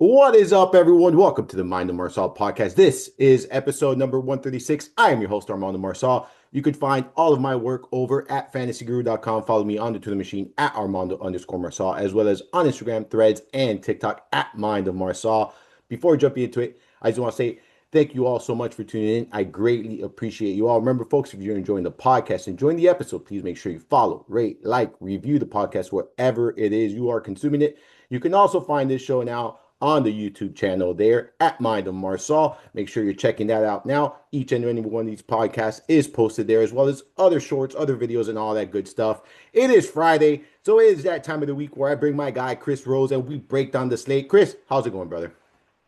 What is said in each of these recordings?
What is up, everyone? Welcome to the Mind of Marsal podcast. This is episode number 136. I am your host, Armando Marsal. You can find all of my work over at fantasyguru.com. Follow me on the Twitter machine at Armando_Marsal, as well as on Instagram, Threads, and TikTok at Mind of Marsal. Before jumping into it, I just want to say thank you all so much for tuning in. I greatly appreciate you all. Remember, folks, if you're enjoying the podcast, enjoying the episode, please make sure you follow, rate, like, review the podcast wherever it is you are consuming it. You can also find this show now on the YouTube channel there at Mind of Marsal. Make sure you're checking that out now. Each and every one of these podcasts is posted there, as well as other shorts, other videos, and all that good stuff. It is Friday, so it is that time of the week where I bring my guy Chris Rose and we break down the slate. Chris, how's it going, brother?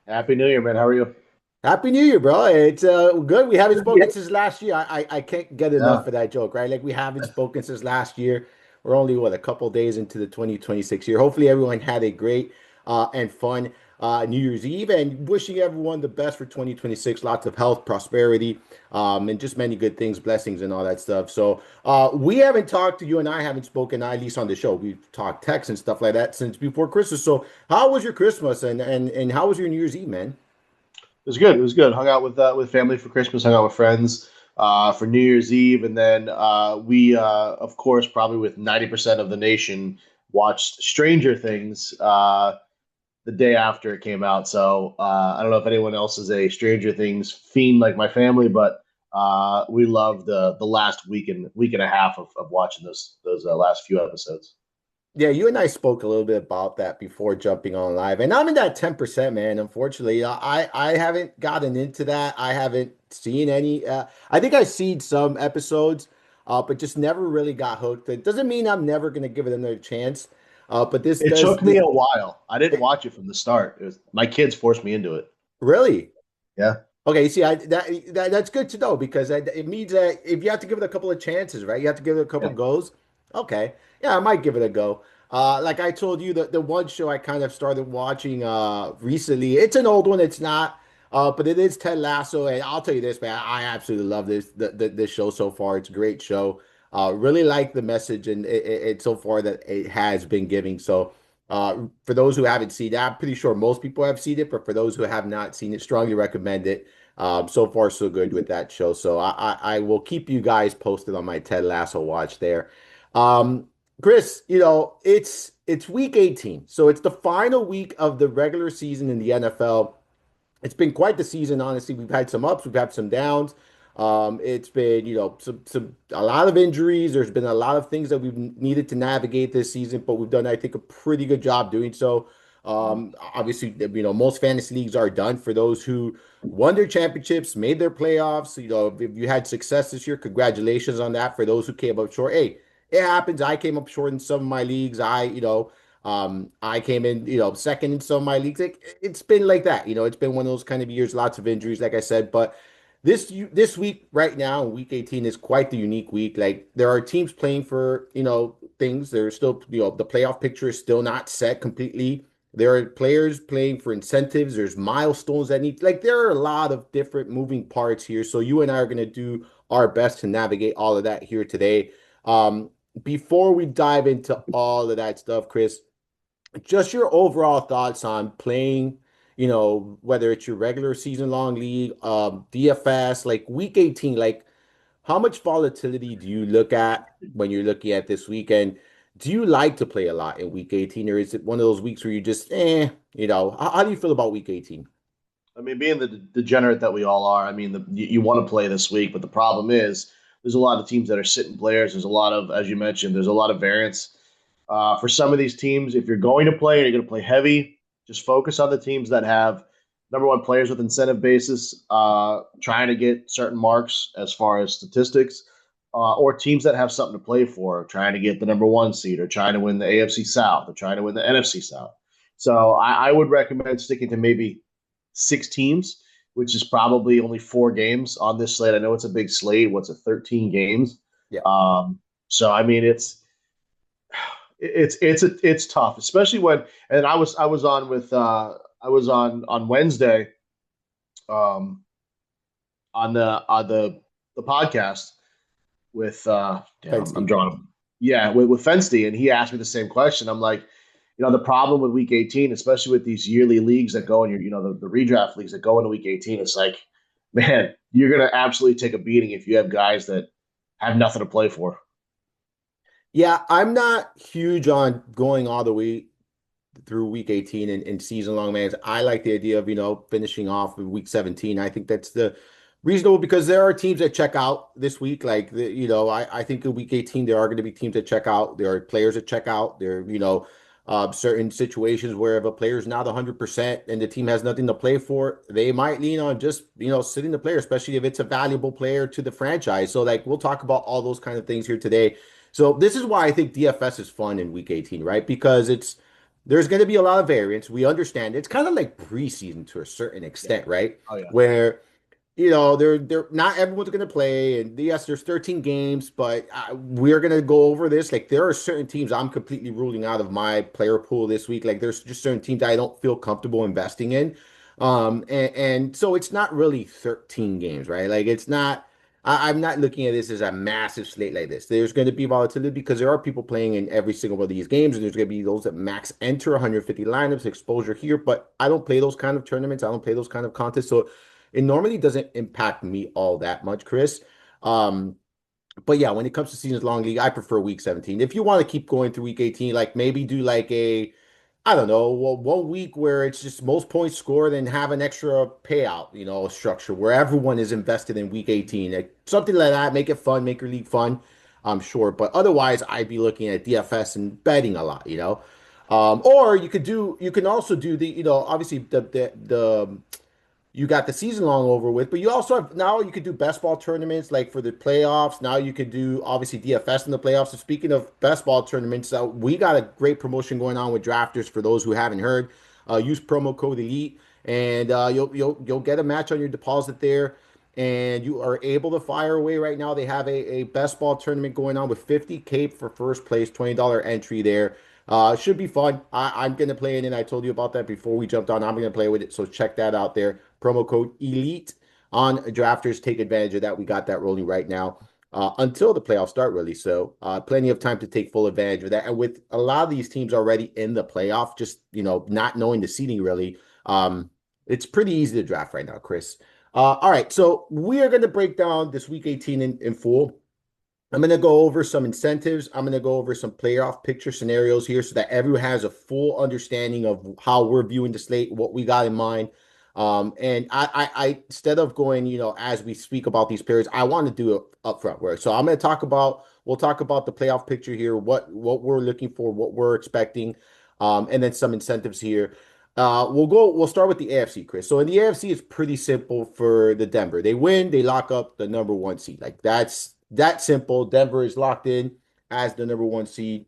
Happy New Year, man. How are you? Happy New Year, bro. It's good. We haven't Yeah. spoken since last year. I can't get enough Yeah. of that joke, right? Like we haven't spoken since last year. We're only a couple days into the 2026 year. Hopefully everyone had a great and fun New Year's Eve, and wishing everyone the best for 2026. Lots of health, prosperity, and just many good things, blessings, and all that stuff. So we haven't talked to you, and I haven't spoken, at least on the show. We've talked text and stuff like that since before Christmas. So how was your Christmas and how was your New Year's Eve, man? It was good. It was good. Hung out with family for Christmas. Hung out with friends for New Year's Eve, and then we, of course, probably with 90% of the nation, watched Stranger Things the day after it came out. So I don't know if anyone else is a Stranger Things fiend like my family, but we loved the last week and a half of watching those last few episodes. Yeah, you and I spoke a little bit about that before jumping on live, and I'm in that 10%, man. Unfortunately, I haven't gotten into that. I haven't seen any. I think I've seen some episodes, but just never really got hooked. It doesn't mean I'm never gonna give it another chance. But this It does took me this, a while. I didn't it, watch it from the start. My kids forced me into it. really. Yeah. Okay, see, that's good to know because it means that if you have to give it a couple of chances, right? You have to give it a couple Yeah. of goes. Okay, yeah, I might give it a go. Like I told you, the one show I kind of started watching recently. It's an old one. It's not, but it is Ted Lasso, and I'll tell you this, man. I absolutely love this show so far. It's a great show. Really like the message and it so far that it has been giving. So. For those who haven't seen it, I'm pretty sure most people have seen it, but for those who have not seen it, strongly recommend it. So far, so good with that show. So I will keep you guys posted on my Ted Lasso watch there. Um, Chris, it's week 18, so it's the final week of the regular season in the NFL. It's been quite the season, honestly. We've had some ups, we've had some downs. It's been, some a lot of injuries. There's been a lot of things that we've needed to navigate this season, but we've done, I think, a pretty good job doing so. Obviously, most fantasy leagues are done for those who won their championships, made their playoffs. If you had success this year, congratulations on that. For those who came up short, hey, it happens. I came up short in some of my leagues. I came in, second in some of my leagues. It's been like that. It's been one of those kind of years, lots of injuries, like I said. But this week right now, week 18 is quite the unique week. Like there are teams playing for, things. There's still, the playoff picture is still not set completely. There are players playing for incentives. There's milestones that need, like there are a lot of different moving parts here. So you and I are going to do our best to navigate all of that here today. Before we dive into all of that stuff, Chris, just your overall thoughts on playing, whether it's your regular season long league, DFS, like week 18, like how much volatility do you look at when you're looking at this weekend? Do you like to play a lot in week 18, or is it one of those weeks where you just, how do you feel about week 18? I mean, being the degenerate that we all are, I mean, you want to play this week, but the problem is there's a lot of teams that are sitting players. There's a lot of, as you mentioned, there's a lot of variance. For some of these teams, if you're going to play and you're going to play heavy, just focus on the teams that have number one players with incentive basis, trying to get certain marks as far as statistics, or teams that have something to play for, trying to get the number one seed or trying to win the AFC South or trying to win the NFC South. So I would recommend sticking to maybe six teams, which is probably only four games on this slate. I know it's a big slate. What's it, 13 games? Yeah. So I mean, it's tough, especially when. And I was on with I was on Wednesday, on the podcast with damn, I'm Fencity. drawing. Yeah, with Fensty, and he asked me the same question. I'm like, The problem with week 18, especially with these yearly leagues that go in the redraft leagues that go into week 18, it's like, man, you're going to absolutely take a beating if you have guys that have nothing to play for. Yeah, I'm not huge on going all the way through week 18 and season long, man. I like the idea of, finishing off with week 17. I think that's the reasonable because there are teams that check out this week. I think in week 18, there are going to be teams that check out. There are players that check out. Certain situations where if a player's not 100% and the team has nothing to play for, they might lean on just, sitting the player, especially if it's a valuable player to the franchise. So, like, we'll talk about all those kind of things here today. So, this is why I think DFS is fun in week 18, right? Because there's going to be a lot of variance. We understand it's kind of like preseason to a certain Yeah. extent, right? Oh yeah. Where they're not everyone's going to play, and yes, there's 13 games, but we're going to go over this. Like there are certain teams I'm completely ruling out of my player pool this week. Like there's just certain teams I don't feel comfortable investing in, and so it's not really 13 games, right? Like it's not. I'm not looking at this as a massive slate like this. There's going to be volatility because there are people playing in every single one of these games, and there's going to be those that max enter 150 lineups, exposure here. But I don't play those kind of tournaments. I don't play those kind of contests. So it normally doesn't impact me all that much, Chris. Um, but yeah, when it comes to seasons long league, I prefer week 17. If you want to keep going through week 18, like maybe do like I don't know, well, 1 week where it's just most points scored and have an extra payout, structure where everyone is invested in week 18. Like something like that, make it fun, make your league fun, I'm sure. But otherwise, I'd be looking at DFS and betting a lot. Or you can also do obviously the you got the season long over with, but you also have now you could do best ball tournaments like for the playoffs. Now you could do obviously DFS in the playoffs. So speaking of best ball tournaments, we got a great promotion going on with drafters for those who haven't heard. Use promo code ELITE and you'll get a match on your deposit there. And you are able to fire away right now. They have a best ball tournament going on with 50K for first place, $20 entry there. Should be fun. I'm gonna play it, and I told you about that before we jumped on. I'm gonna play with it, so check that out there. Promo code ELITE on drafters. Take advantage of that. We got that rolling right now until the playoffs start, really. So plenty of time to take full advantage of that. And with a lot of these teams already in the playoff, just not knowing the seeding really, it's pretty easy to draft right now, Chris. All right, so we are going to break down this week 18 in full. I'm going to go over some incentives. I'm going to go over some playoff picture scenarios here so that everyone has a full understanding of how we're viewing the slate, what we got in mind. And I instead of going, as we speak about these periods, I want to do it up front. Where so I'm going to we'll talk about the playoff picture here, what we're looking for, what we're expecting, and then some incentives here. We'll start with the AFC, Chris. So in the AFC, it's pretty simple for the Denver. They win, they lock up the number one seed. Like that's that simple. Denver is locked in as the number one seed.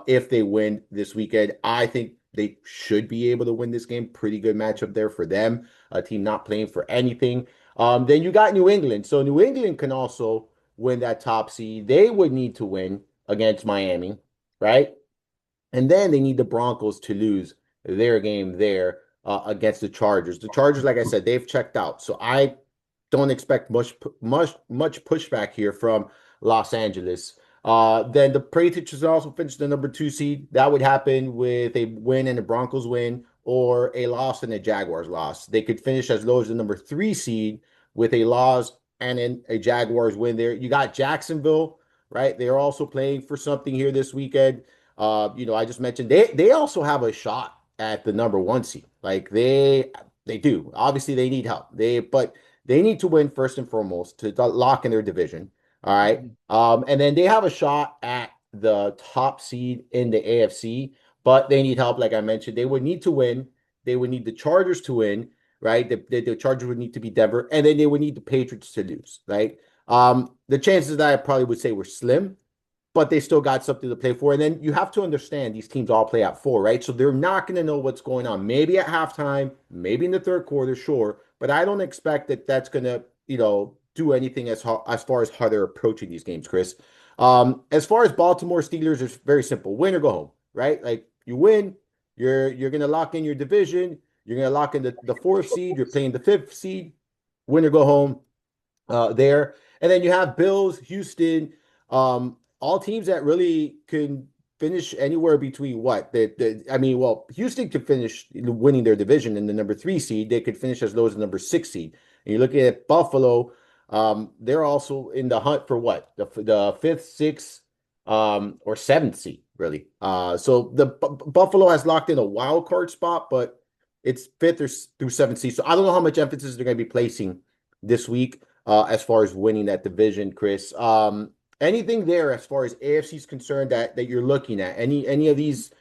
If they win this weekend, I think they should be able to win this game. Pretty good matchup there for them. A team not playing for anything. Then you got New England. So New England can also win that top seed. They would need to win against Miami, right? And then they need the Broncos to lose their game there against the Chargers. The Chargers, like I said, they've checked out. So I don't expect much pushback here from Los Angeles. Then the Patriots also finished the number two seed. That would happen with a win and the Broncos win, or a loss and the Jaguars loss. They could finish as low as the number three seed with a loss and then a Jaguars win there. You got Jacksonville, right? They're also playing for something here this weekend. I just mentioned they also have a shot at the number one seed. Like they do. Obviously, they need help. But they need to win first and foremost to lock in their division. All right. And then they have a shot at the top seed in the AFC, but they need help. Like I mentioned, they would need to win. They would need the Chargers to win, right? The Chargers would need to be Denver, and then they would need the Patriots to lose, right? The chances that I probably would say were slim, but they still got something to play for. And then you have to understand these teams all play at four, right? So they're not going to know what's going on. Maybe at halftime, maybe in the third quarter, sure. But I don't expect that that's going to, do anything as far as how they're approaching these games, Chris. As far as Baltimore Steelers, it's very simple: win or go home, right? Like you win, you're going to lock in your division. You're going to lock in the fourth seed. You're playing the fifth seed. Win or go home there. And then you have Bills, Houston, all teams that really can finish anywhere between what? I mean, well, Houston could finish winning their division in the number 3 seed. They could finish as low as the number 6 seed. And you're looking at Buffalo, they're also in the hunt for what? The fifth, sixth, or seventh seed, really. So the Buffalo has locked in a wild card spot, but it's fifth or through seventh seed. So I don't know how much emphasis they're going to be placing this week as far as winning that division, Chris. Anything there as far as AFC is concerned that you're looking at? Any of these,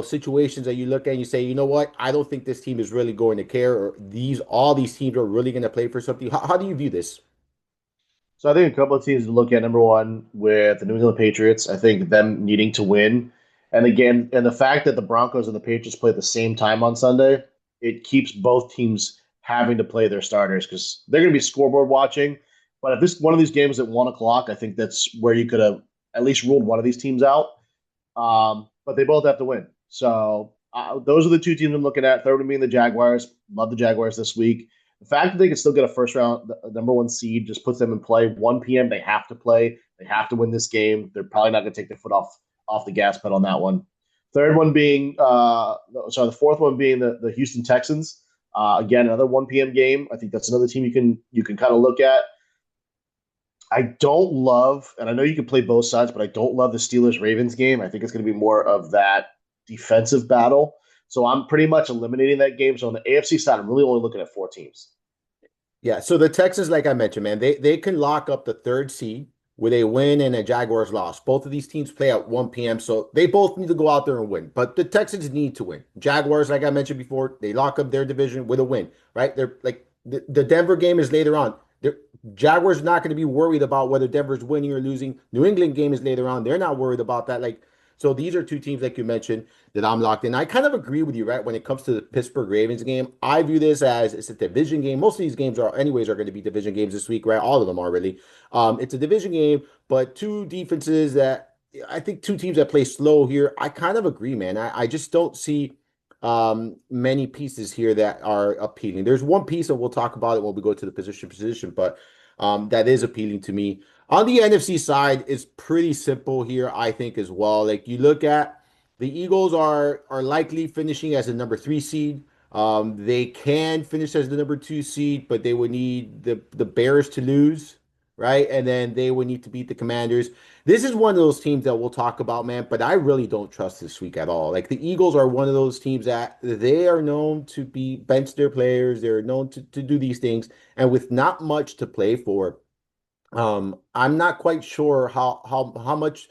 situations that you look at and you say, you know what, I don't think this team is really going to care, or all these teams are really going to play for something. How do you view this? So I think a couple of teams to look at. Number one, with the New England Patriots, I think them needing to win, and again, and the fact that the Broncos and the Patriots play at the same time on Sunday, it keeps both teams having to play their starters because they're going to be scoreboard watching. But if this one of these games at 1 o'clock, I think that's where you could have at least ruled one of these teams out. But they both have to win. So those are the two teams I'm looking at. Third one being the Jaguars. Love the Jaguars this week. The fact that they can still get a first round number one seed just puts them in play. 1 p.m. They have to play. They have to win this game. They're probably not going to take their foot off the gas pedal on that one. Third one being, sorry, the fourth one being the Houston Texans. Again, another 1 p.m. game. I think that's another team you can kind of look at. I don't love, and I know you can play both sides, but I don't love the Steelers Ravens game. I think it's going to be more of that defensive battle. So I'm pretty much eliminating that game. So on the AFC side, I'm really only looking at four teams. Yeah, so the Texans, like I mentioned, man, they can lock up the third seed with a win and a Jaguars loss. Both of these teams play at 1 p.m., so they both need to go out there and win. But the Texans need to win. Jaguars, like I mentioned before, they lock up their division with a win, right? They're like the Denver game is later on. Jaguars not going to be worried about whether Denver's winning or losing. New England game is later on. They're not worried about that. Like, so these are two teams, like you mentioned, that I'm locked in. I kind of agree with you, right? When it comes to the Pittsburgh Ravens game, I view this as it's a division game. Most of these games are going to be division games this week, right? All of them are really. It's a division game, but two defenses that I think two teams that play slow here. I kind of agree, man. I just don't see many pieces here that are appealing. There's one piece, and we'll talk about it when we go to the position, but that is appealing to me. On the NFC side, it's pretty simple here, I think, as well. Like you look at the Eagles are likely finishing as a number 3 seed. They can finish as the number 2 seed, but they would need the Bears to lose, right? And then they would need to beat the Commanders. This is one of those teams that we'll talk about, man, but I really don't trust this week at all. Like the Eagles are one of those teams that they are known to be bench their players. They're known to do these things. And with not much to play for, I'm not quite sure how much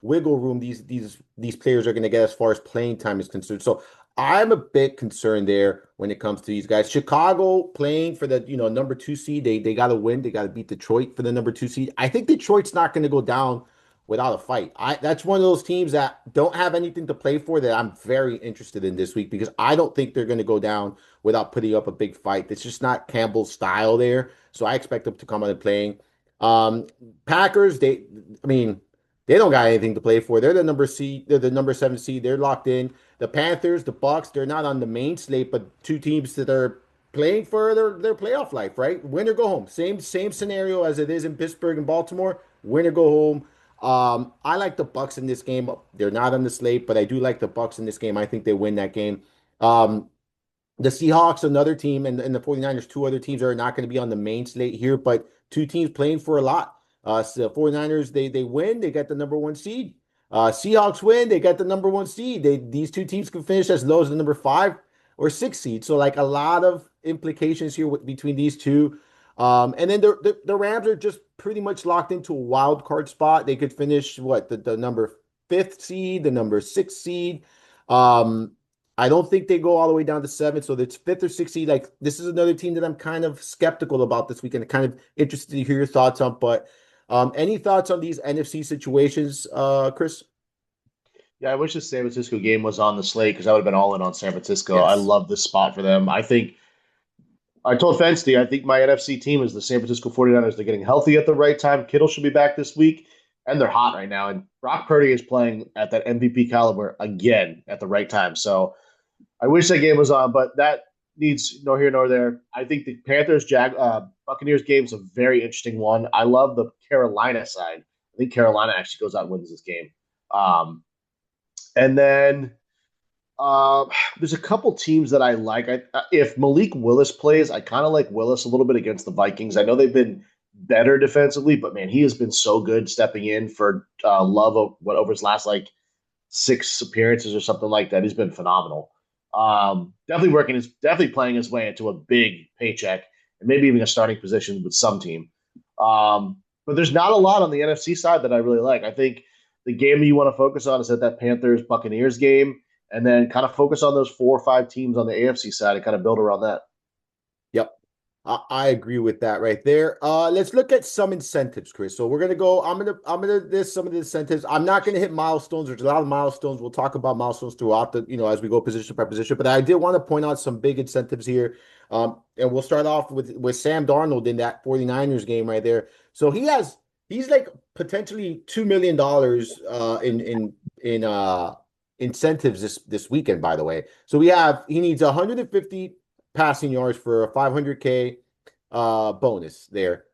wiggle room these players are going to get as far as playing time is concerned. So I'm a bit concerned there when it comes to these guys. Chicago playing for the number 2 seed. They got to win. They got to beat Detroit for the number 2 seed. I think Detroit's not going to go down without a fight. That's one of those teams that don't have anything to play for that I'm very interested in this week because I don't think they're going to go down without putting up a big fight. It's just not Campbell's style there. So I expect them to come out and playing. Um, Packers, I mean, they don't got anything to play for. They're the number seed. They're the number 7 seed. They're locked in. The Panthers, the Bucks, they're not on the main slate, but two teams that are playing for their playoff life, right? Win or go home. Same scenario as it is in Pittsburgh and Baltimore. Win or go home. I like the Bucks in this game. They're not on the slate, but I do like the Bucks in this game. I think they win that game. The Seahawks, another team, and the 49ers, two other teams are not going to be on the main slate here, but two teams playing for a lot. So 49ers, they win, they get the number 1 seed. Seahawks win, they get the number 1 seed. These two teams can finish as low as the number 5 or 6 seed. So like a lot of implications here between these two. And then the Rams are just pretty much locked into a wild card spot. They could finish what the number 5th seed, the number 6 seed. Um, I don't think they go all the way down to 7, so it's 5th or 6th seed. Like this is another team that I'm kind of skeptical about this weekend. Kind of interested to hear your thoughts on. But any thoughts on these NFC situations, Chris? Yeah, I wish the San Francisco game was on the slate because I would have been all in on San Francisco. I Yes. love this spot for them. I told Fensty, I think my NFC team is the San Francisco 49ers. They're getting healthy at the right time. Kittle should be back this week, and they're hot right now. And Brock Purdy is playing at that MVP caliber again at the right time. So I wish that game was on, but that needs no here nor there. I think the Buccaneers game is a very interesting one. I love the Carolina side. I think Carolina actually goes out and wins this game. Um, And then there's a couple teams that I like. If Malik Willis plays, I kind of like Willis a little bit against the Vikings. I know they've been better defensively, but man, he has been so good stepping in for Love over his last like 6 appearances or something like that. He's been phenomenal. Definitely playing his way into a big paycheck and maybe even a starting position with some team. But there's not a lot on the NFC side that I really like. I think the game you want to focus on is that Panthers Buccaneers game, and then kind of focus on those 4 or 5 teams on the AFC side and kind of build around that. Yep. I agree with that right there. Let's look at some incentives, Chris. So we're gonna go. I'm gonna list some of the incentives. I'm not gonna hit milestones. There's a lot of milestones. We'll talk about milestones throughout the, as we go position by position. But I did want to point out some big incentives here. And we'll start off with Sam Darnold in that 49ers game right there. So he's like potentially $2 million in incentives this weekend, by the way. So he needs 150 passing yards for a 500K bonus there.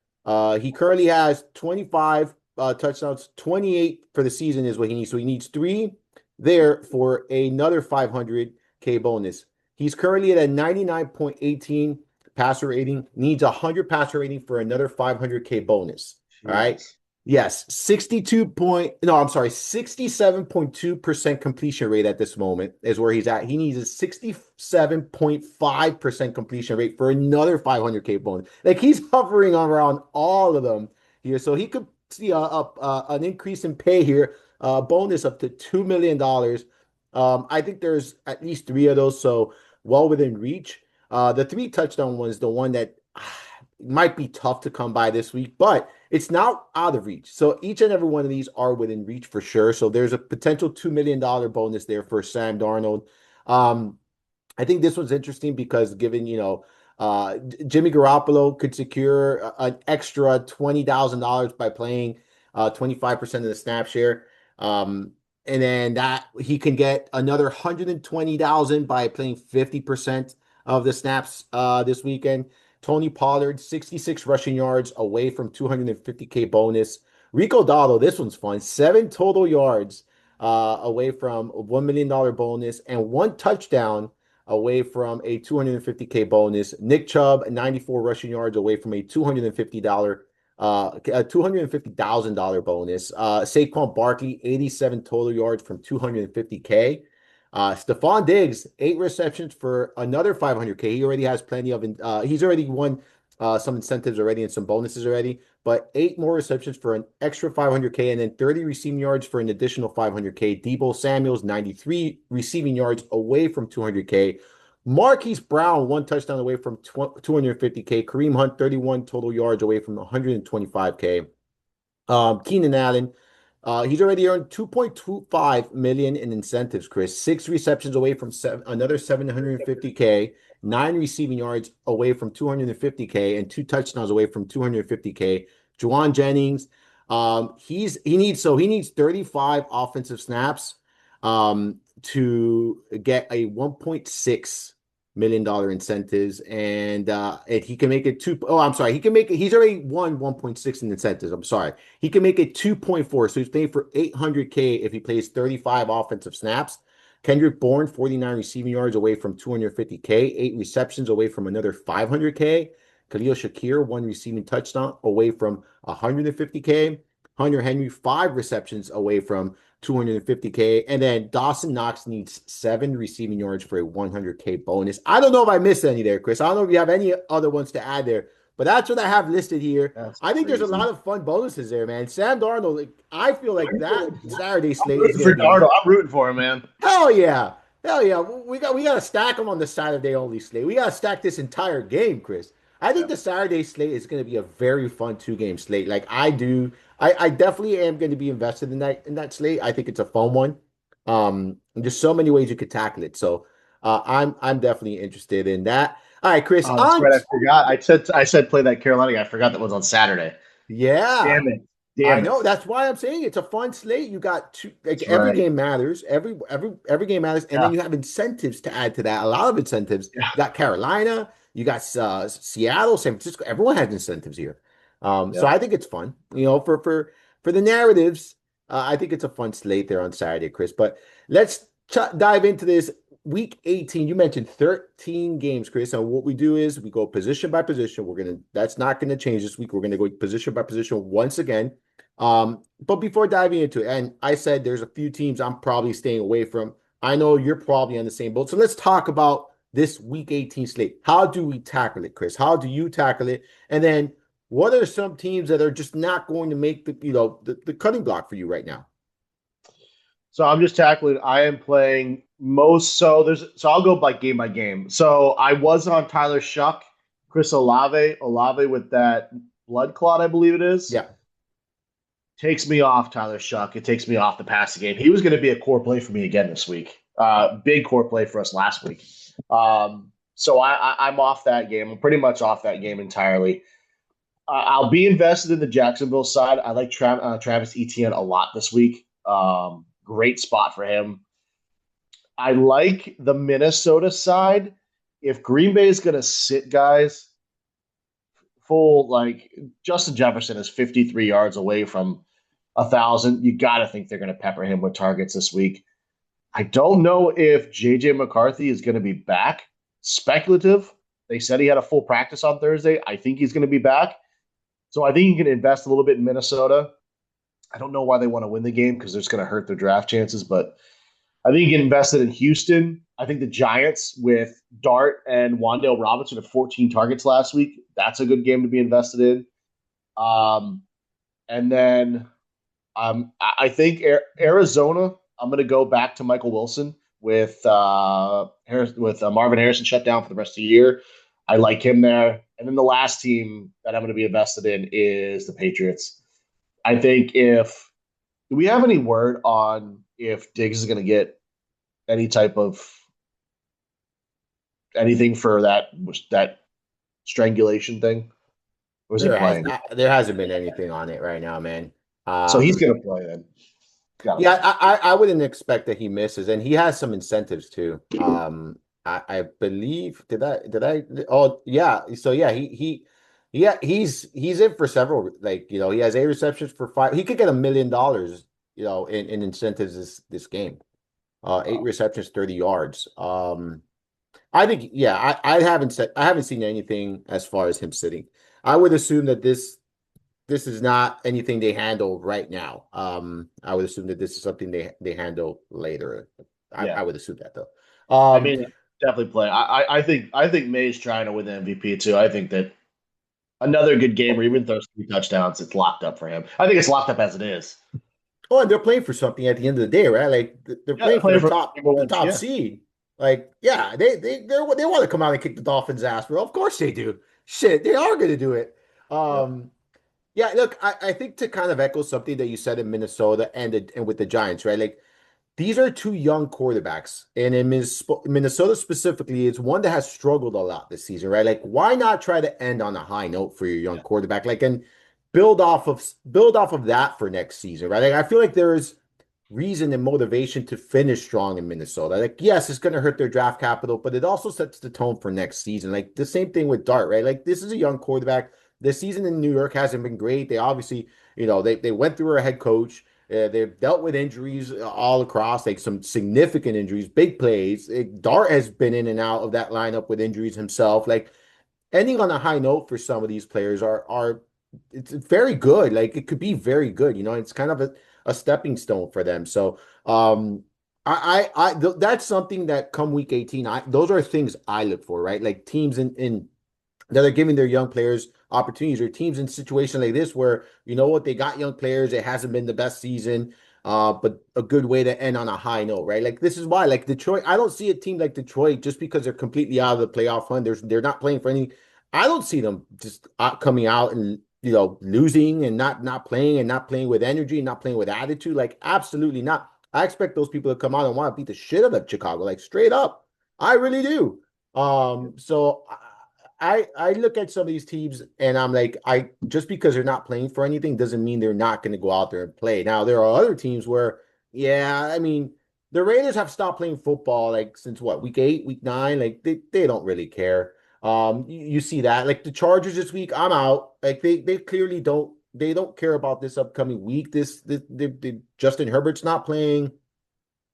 He currently has 25 touchdowns, 28 for the season is what he needs. So he needs 3 there for another 500K bonus. He's currently at a 99.18 passer rating, needs 100 passer rating for another 500K bonus. All right. Jesus. Yes, 67.2% completion rate at this moment is where he's at. He needs a 67.5% completion rate for another 500K bonus. Like he's hovering around all of them here. So he could see an increase in pay here, bonus up to $2 million. I think there's at least 3 of those, so well within reach. The 3 touchdown one is the one that might be tough to come by this week, but it's not out of reach. So each and every one of these are within reach for sure. So there's a potential $2 million bonus there for Sam Darnold. I think this one's interesting because given, Jimmy Garoppolo could secure an extra $20,000 by playing 25% of the snap share. And then that he can get another 120,000 by playing 50% of the snaps this weekend. Tony Pollard, 66 rushing yards away from 250K bonus. Rico Dowdle, this one's fun. 7 total yards away from a $1 million bonus and 1 touchdown away from a 250K bonus. Nick Chubb, 94 rushing yards away from a $250,000 bonus. Saquon Barkley, 87 total yards from 250K. Stephon Diggs, 8 receptions for another 500K. He already has plenty of, he's already won some incentives already and some bonuses already, but 8 more receptions for an extra 500K and then 30 receiving yards for an additional 500K. Deebo Samuels, 93 receiving yards away from 200K. Marquise Brown, 1 touchdown away from 250K. Kareem Hunt, 31 total yards away from 125K. Keenan Allen, he's already earned 2.25 million in incentives, Chris. 6 receptions away from another 750K, 9 receiving yards away from 250K, and 2 touchdowns away from 250K. Juwan Jennings, he needs 35 offensive snaps to get a $1.6 million incentives, and he can make it two. Oh, I'm sorry. He can make it. He's already won 1.6 in incentives. I'm sorry. He can make it 2.4. So he's paying for 800K if he plays 35 offensive snaps. Kendrick Bourne, 49 receiving yards away from 250K, 8 receptions away from another 500K. Khalil Shakir, 1 receiving touchdown away from 150K. Hunter Henry, 5 receptions away from 250K. And then Dawson Knox needs 7 receiving yards for a 100K bonus. I don't know if I missed any there, Chris. I don't know if you have any other ones to add there, but that's what I have listed here. That's I think there's a crazy. lot of fun bonuses there, man. Sam Darnold, like, I feel like that Saturday I'm slate is rooting going for to be Darnold. I'm rooting for him, man. hell yeah. Hell yeah. We got to stack them on the Saturday only slate. We got to stack this entire game, Chris. I think Yeah. the Saturday slate is going to be a very fun 2-game slate. Like I do. I definitely am going to be invested in that slate. I think it's a fun one. And there's so many ways you could tackle it. So I'm definitely interested in that. All right, Chris. Oh, that's right. I forgot. I said play that Carolina game. I forgot that was on Saturday. Yeah. Damn it. I Damn it. know. That's why I'm saying it's a fun slate. You got two, like That's every right. game matters. Every game matters, and Yeah. then you have incentives to add to that. A lot of incentives. Yeah. You got Carolina. You got Seattle, San Francisco. Everyone has incentives here. So Yeah. I think it's fun. For the narratives. I think it's a fun slate there on Saturday, Chris. But let's dive into this week 18. You mentioned 13 games, Chris. And what we do is we go position by position. That's not gonna change this week. We're gonna go position by position once again. But before diving into it, and I said there's a few teams I'm probably staying away from. I know you're probably on the same boat. So let's talk about this week 18 slate. How do we tackle it, Chris? How do you tackle it? And then what are some teams that are just not going to make the cutting block for you right now? So I'm just tackling. I am playing most. So I'll go by game. So I was on Tyler Shuck, Chris Olave with that blood clot, I believe it is. Yeah. Takes me off Tyler Shuck. It takes me off the passing game. He was going to be a core play for me again this week. Big core play for us last week. I'm off that game. I'm pretty much off that game entirely. I'll be invested in the Jacksonville side. I like Travis Etienne a lot this week. Great spot for him. I like the Minnesota side. If Green Bay is going to sit guys full, like Justin Jefferson is 53 yards away from 1,000. You got to think they're going to pepper him with targets this week. I don't know if JJ McCarthy is going to be back. Speculative. They said he had a full practice on Thursday. I think he's going to be back. So I think you can invest a little bit in Minnesota. I don't know why they want to win the game because it's going to hurt their draft chances, but I think you can invest it in Houston. I think the Giants with Dart and Wan'Dale Robinson have 14 targets last week. That's a good game to be invested in. And then I think Arizona, I'm going to go back to Michael Wilson with Marvin Harrison shut down for the rest of the year. I like him there. And then the last team that I'm going to be invested in is the Patriots. I think do we have any word on if Diggs is going to get any type of anything for that strangulation thing? Or is he playing? There hasn't been anything on it right now, man. So he's going to play then. Gotta Yeah, play. I wouldn't expect that he misses, and he has some incentives too. I believe oh yeah, so yeah, he's in for several, like, he has 8 receptions for 5. He could get $1 million, in incentives this game. 8 receptions, 30 yards. I think, yeah, I haven't seen anything as far as him sitting. I would assume that this is not anything they handle right now. I would assume that this is something they handle later. Yeah. I would assume that though. I mean, definitely play. I think May's trying to win the MVP too. I think that another good game where even throws 3 touchdowns, it's locked up for him. I think it's locked up as it is. Oh, and they're playing for something at the end of the day, right? Like they're Yeah, playing for playing for number the one. top Yeah. seed. Like, yeah, they want to come out and kick the Dolphins' ass, bro. Of course they do. Shit, they are going to do it. Yep. Yeah, look, I think to kind of echo something that you said in Minnesota and with the Giants, right? Like, these are two young quarterbacks, and in Minnesota specifically, it's one that has struggled a lot this season, right? Like, why not try to end on a high note for your young quarterback, like, and build off of that for next season, right? Like, I feel like there's reason and motivation to finish strong in Minnesota. Like, yes, it's going to hurt their draft capital, but it also sets the tone for next season. Like the same thing with Dart, right? Like, this is a young quarterback. This season in New York hasn't been great. They obviously, they went through a head coach. They've dealt with injuries all across, like some significant injuries, big plays. Dart has been in and out of that lineup with injuries himself. Like, ending on a high note for some of these players are it's very good. Like, it could be very good. It's kind of a stepping stone for them. So that's something that come week 18, those are things I look for, right? Like teams in that are giving their young players opportunities, or teams in situations like this where what, they got young players. It hasn't been the best season, but a good way to end on a high note, right? Like, this is why, like, Detroit, I don't see a team like Detroit just because they're completely out of the playoff hunt. They're not playing for any. I don't see them just coming out and losing and not playing and not playing with energy, not playing with attitude. Like, absolutely not. I expect those people to come out and want to beat the shit out of Chicago, like, straight up. I really do. So I look at some of these teams and I'm like, just because they're not playing for anything doesn't mean they're not going to go out there and play. Now, there are other teams where, yeah, I mean, the Raiders have stopped playing football, like, since what, week 8, week 9, like they don't really care. You see that, like, the Chargers this week, I'm out. Like, they clearly don't they don't care about this upcoming week. Justin Herbert's not playing.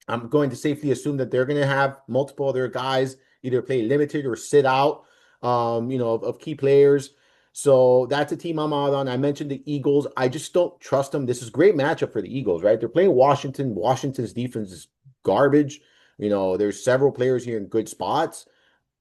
I'm going to safely assume that they're going to have multiple other guys either play limited or sit out, of key players. So that's a team I'm out on. I mentioned the Eagles. I just don't trust them. This is a great matchup for the Eagles, right? They're playing Washington. Washington's defense is garbage. There's several players here in good spots.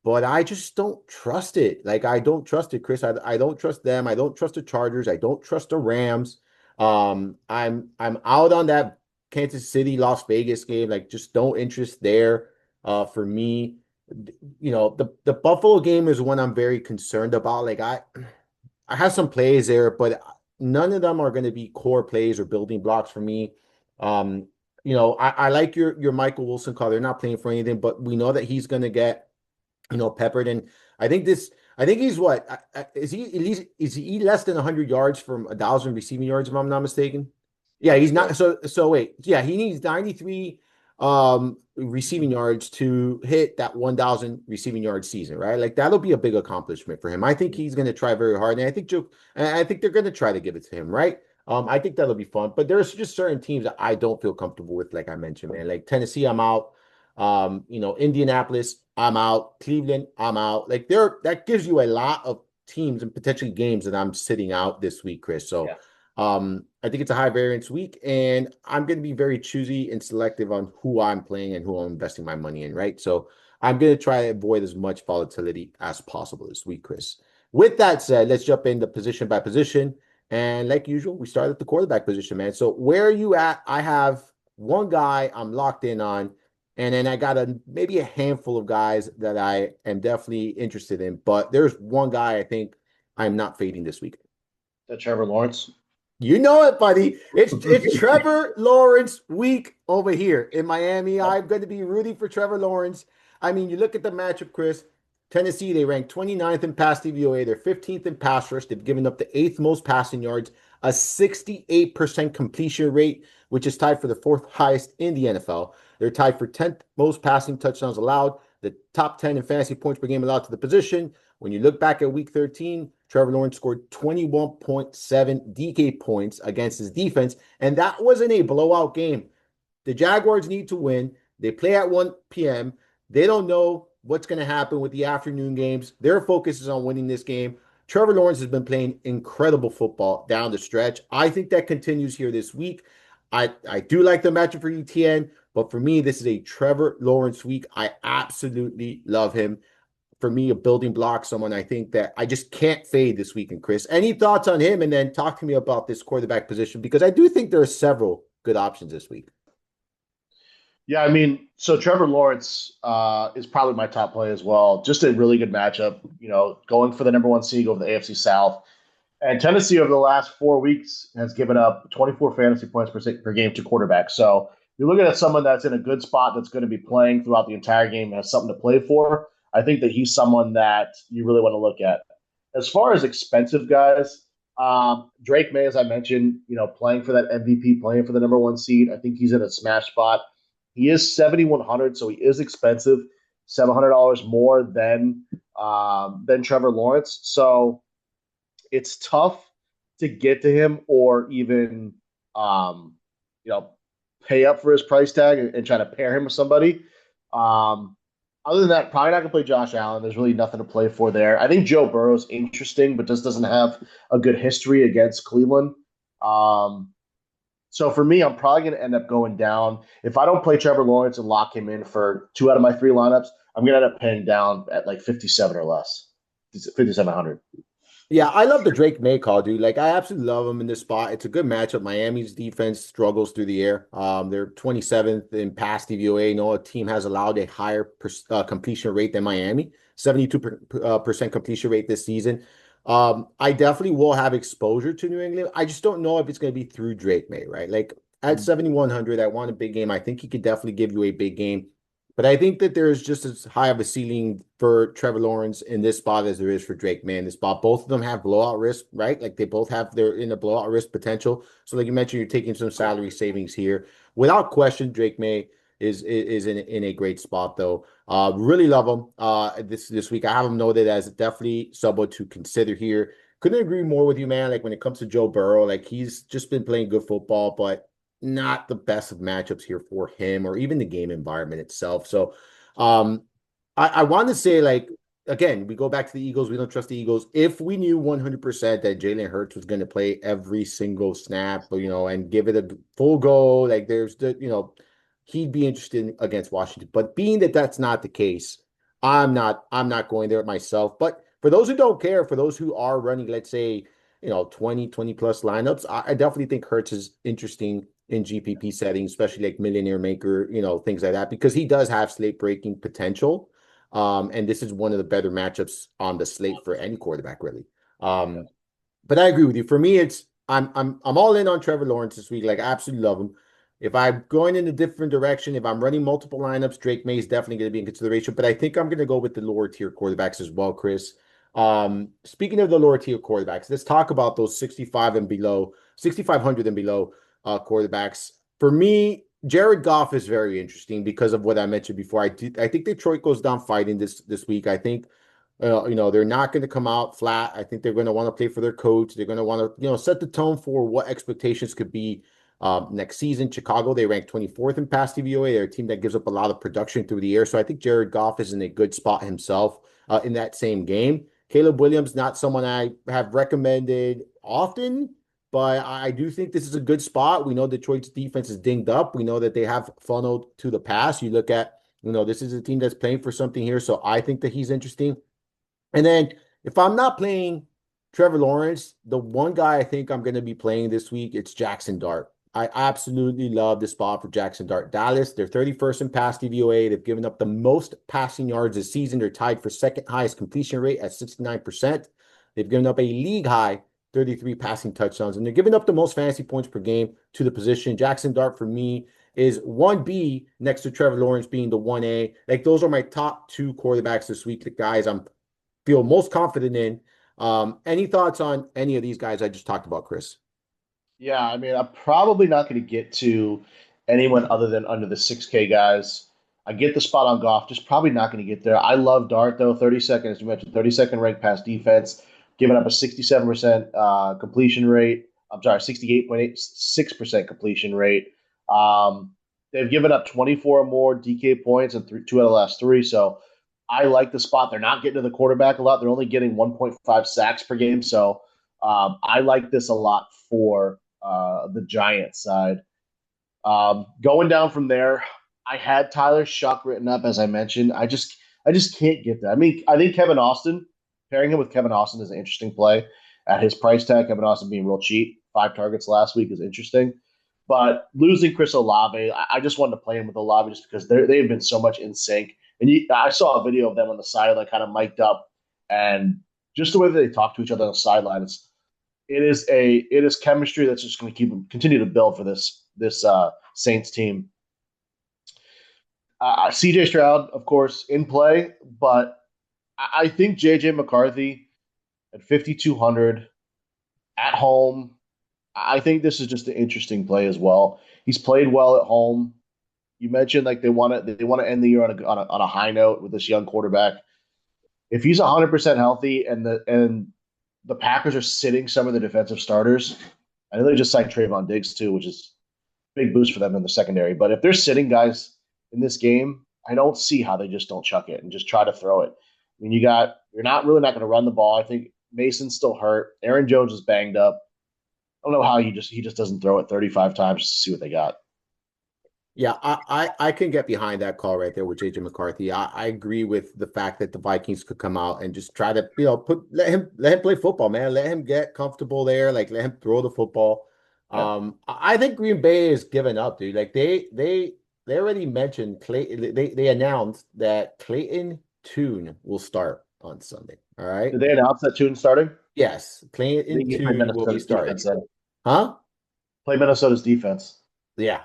But I just don't trust it. Like I don't trust it, Chris. I don't trust them. I don't trust the Chargers. I don't trust the Rams. I'm out on that Kansas City Las Vegas game. Like just no interest there. For me, the Buffalo game is one I'm very concerned about. Like I have some plays there, but none of them are going to be core plays or building blocks for me. Um, I like your Michael Wilson call. They're not playing for anything, but we know that he's going to get peppered. And I think he's what is he at least is he less than 100 yards from 1,000 receiving yards if I'm not mistaken? Yeah, That's he's correct. not. So wait, yeah, he needs 93 receiving yards to hit that 1,000 receiving yard season, right? Like that'll be a big accomplishment for him. I think he's going to try very hard, and I think they're going to try to give it to him, right? I think that'll be fun, but there's just certain teams that I don't feel comfortable with, like I mentioned, man. Like Tennessee, I'm out. Indianapolis, I'm out. Cleveland, I'm out. Like that gives you a lot of teams and potentially games that I'm sitting out this week, Chris. So Yeah. I think it's a high variance week, and I'm going to be very choosy and selective on who I'm playing and who I'm investing my money in, right? So I'm going to try to avoid as much volatility as possible this week, Chris. With that said, let's jump into position by position. And like usual, we start at the quarterback position, man. So where are you at? I have one guy I'm locked in on. And then I got maybe a handful of guys that I am definitely interested in, but there's one guy I think I'm not fading this week. That Trevor Lawrence. You know it, buddy. It's Trevor Lawrence week over here in Miami. Yep. I'm going to be rooting for Trevor Lawrence. I mean, you look at the matchup, Chris. Tennessee, they rank 29th in pass DVOA. They're 15th in pass rush. They've given up the eighth most passing yards, a 68% completion rate, which is tied for the fourth highest in the NFL. They're tied for 10th most passing touchdowns allowed, the top 10 in fantasy points per game allowed to the position. When you look back at week 13, Trevor Lawrence scored 21.7 DK points against his defense, and that wasn't a blowout game. The Jaguars need to win. They play at 1 p.m. They don't know what's going to happen with the afternoon games. Their focus is on winning this game. Trevor Lawrence has been playing incredible football down the stretch. I think that continues here this week. I do like the matchup for ETN, but for me, this is a Trevor Lawrence week. I absolutely love him. For me, a building block, someone I think that I just can't fade this weekend, Chris. Any thoughts on him? And then talk to me about this quarterback position, because I do think there are several good options this week. Yeah, I mean, so Trevor Lawrence is probably my top play as well. Just a really good matchup, going for the number one seed over the AFC South. And Tennessee over the last 4 weeks has given up 24 fantasy points per game to quarterbacks. So you're looking at someone that's in a good spot that's going to be playing throughout the entire game, has something to play for. I think that he's someone that you really want to look at. As far as expensive guys, Drake May, as I mentioned, playing for that MVP, playing for the number one seed. I think he's in a smash spot. He is 7,100, so he is expensive, $700 more than Trevor Lawrence. So it's tough to get to him or even um, you know pay up for his price tag and try to pair him with somebody. Um, Other than that, probably not gonna play Josh Allen. There's really nothing to play for there. I think Joe Burrow's interesting, but just doesn't have a good history against Cleveland. Um, so for me, I'm probably going to end up going down. If I don't play Trevor Lawrence and lock him in for two out of my three lineups, I'm going to end up paying down at like 57 or less, 5,700. Yeah, I love the Drake May call, dude. Like, I absolutely love him in this spot. It's a good matchup. Miami's defense struggles through the air. They're 27th in pass DVOA. No team has allowed a higher completion rate than Miami, 72% completion rate this season. I definitely will have exposure to New England. I just don't know if it's going to be through Drake May, right? Like, at 7,100, I want a big game. I think he could definitely give you a big game. But I think that there's just as high of a ceiling for Trevor Lawrence in this spot as there is for Drake May in this spot. Both of them have blowout risk, right? Like they both have they're in a blowout risk potential. So like you mentioned, you're taking some salary savings here. Without question, Drake May is in a great spot though. Really love him this week. I have him noted as definitely someone to consider here. couldn't agree more with you, man. Like when it comes to Joe Burrow, like he's just been playing good football, but not the best of matchups here for him or even the game environment itself. So, um, I want to say like again, we go back to the Eagles. We don't trust the Eagles. If we knew 100% that Jalen Hurts was going to play every single snap, and give it a full go, like there's he'd be interested against Washington. But being that that's not the case, I'm not going there myself. But for those who don't care, for those who are running, let's say, 20 plus lineups, I definitely think Hurts is interesting in GPP settings, especially like millionaire maker, things like that, because he does have slate breaking potential. And this is one of the better matchups on the slate for any quarterback, really. Yeah. Um, but I agree with you. For me, it's I'm all in on Trevor Lawrence this week. Like I absolutely love him. If I'm going in a different direction, if I'm running multiple lineups, Drake May is definitely going to be in consideration. But I think I'm going to go with the lower tier quarterbacks as well, Chris. Speaking of the lower tier quarterbacks, let's talk about those 65 and below, 6,500 and below quarterbacks. For me, Jared Goff is very interesting because of what I mentioned before. I think Detroit goes down fighting this week. I think they're not going to come out flat. I think they're going to want to play for their coach. They're going to want to, set the tone for what expectations could be next season. Chicago, they rank 24th in pass DVOA. They're a team that gives up a lot of production through the air. So I think Jared Goff is in a good spot himself in that same game. Caleb Williams, not someone I have recommended often, but I do think this is a good spot. We know Detroit's defense is dinged up. We know that they have funneled to the pass. You look at, this is a team that's playing for something here. So I think that he's interesting. And then if I'm not playing Trevor Lawrence, the one guy I think I'm going to be playing this week, it's Jackson Dart. I absolutely love this spot for Jackson Dart. Dallas, they're 31st in pass DVOA. They've given up the most passing yards this season. They're tied for second highest completion rate at 69%. They've given up a league high 33 passing touchdowns, and they're giving up the most fantasy points per game to the position. Jackson Dart for me is 1B next to Trevor Lawrence being the 1A. Like those are my top two quarterbacks this week, the guys I'm feel most confident in. Any thoughts on any of these guys I just talked about, Chris? Yeah, I mean, I'm probably not going to get to anyone other than under the 6K guys. I get the spot on golf, just probably not going to get there. I love Dart, though. 32nd, as you mentioned, 32nd ranked pass defense, giving up a 67% completion rate. I'm sorry, 68.86% completion rate. Um, they've given up 24 or more DK points in two out of the last three. So I like the spot. They're not getting to the quarterback a lot. They're only getting 1.5 sacks per game. So I like this a lot for the Giants side. Going down from there, I had Tyler Shuck written up as I mentioned. I just can't get that. I mean, I think Kevin Austin, pairing him with Kevin Austin is an interesting play at his price tag. Kevin Austin being real cheap, 5 targets last week is interesting. But losing Chris Olave, I just wanted to play him with Olave just because they've been so much in sync. And I saw a video of them on the sideline, kind of mic'd up, and just the way that they talk to each other on the sideline, it is chemistry that's just going to continue to build for this Saints team. CJ Stroud, of course, in play, but I think JJ McCarthy at 5,200 at home. I think this is just an interesting play as well. He's played well at home. You mentioned like they want to end the year on a high note with this young quarterback. If he's 100% healthy and the Packers are sitting some of the defensive starters, I know they just signed Trayvon Diggs too, which is a big boost for them in the secondary. But if they're sitting guys in this game, I don't see how they just don't chuck it and just try to throw it. I mean, you're not really not going to run the ball. I think Mason's still hurt. Aaron Jones is banged up. I don't know how he just doesn't throw it 35 times just to see what they got. Yeah, I can get behind that call right there with JJ McCarthy. I agree with the fact that the Vikings could come out and just try to, let him play football, man. Let him get comfortable there. Like let him throw the football. Yeah. I think Green Bay is giving up, dude. Like they already mentioned they announced that Clayton Tune will start on Sunday. All right. Did they announce that Tune starting? Yes, I Clayton think you play Tune will be Minnesota's starting. defense then. Huh? Play Minnesota's defense. Yeah.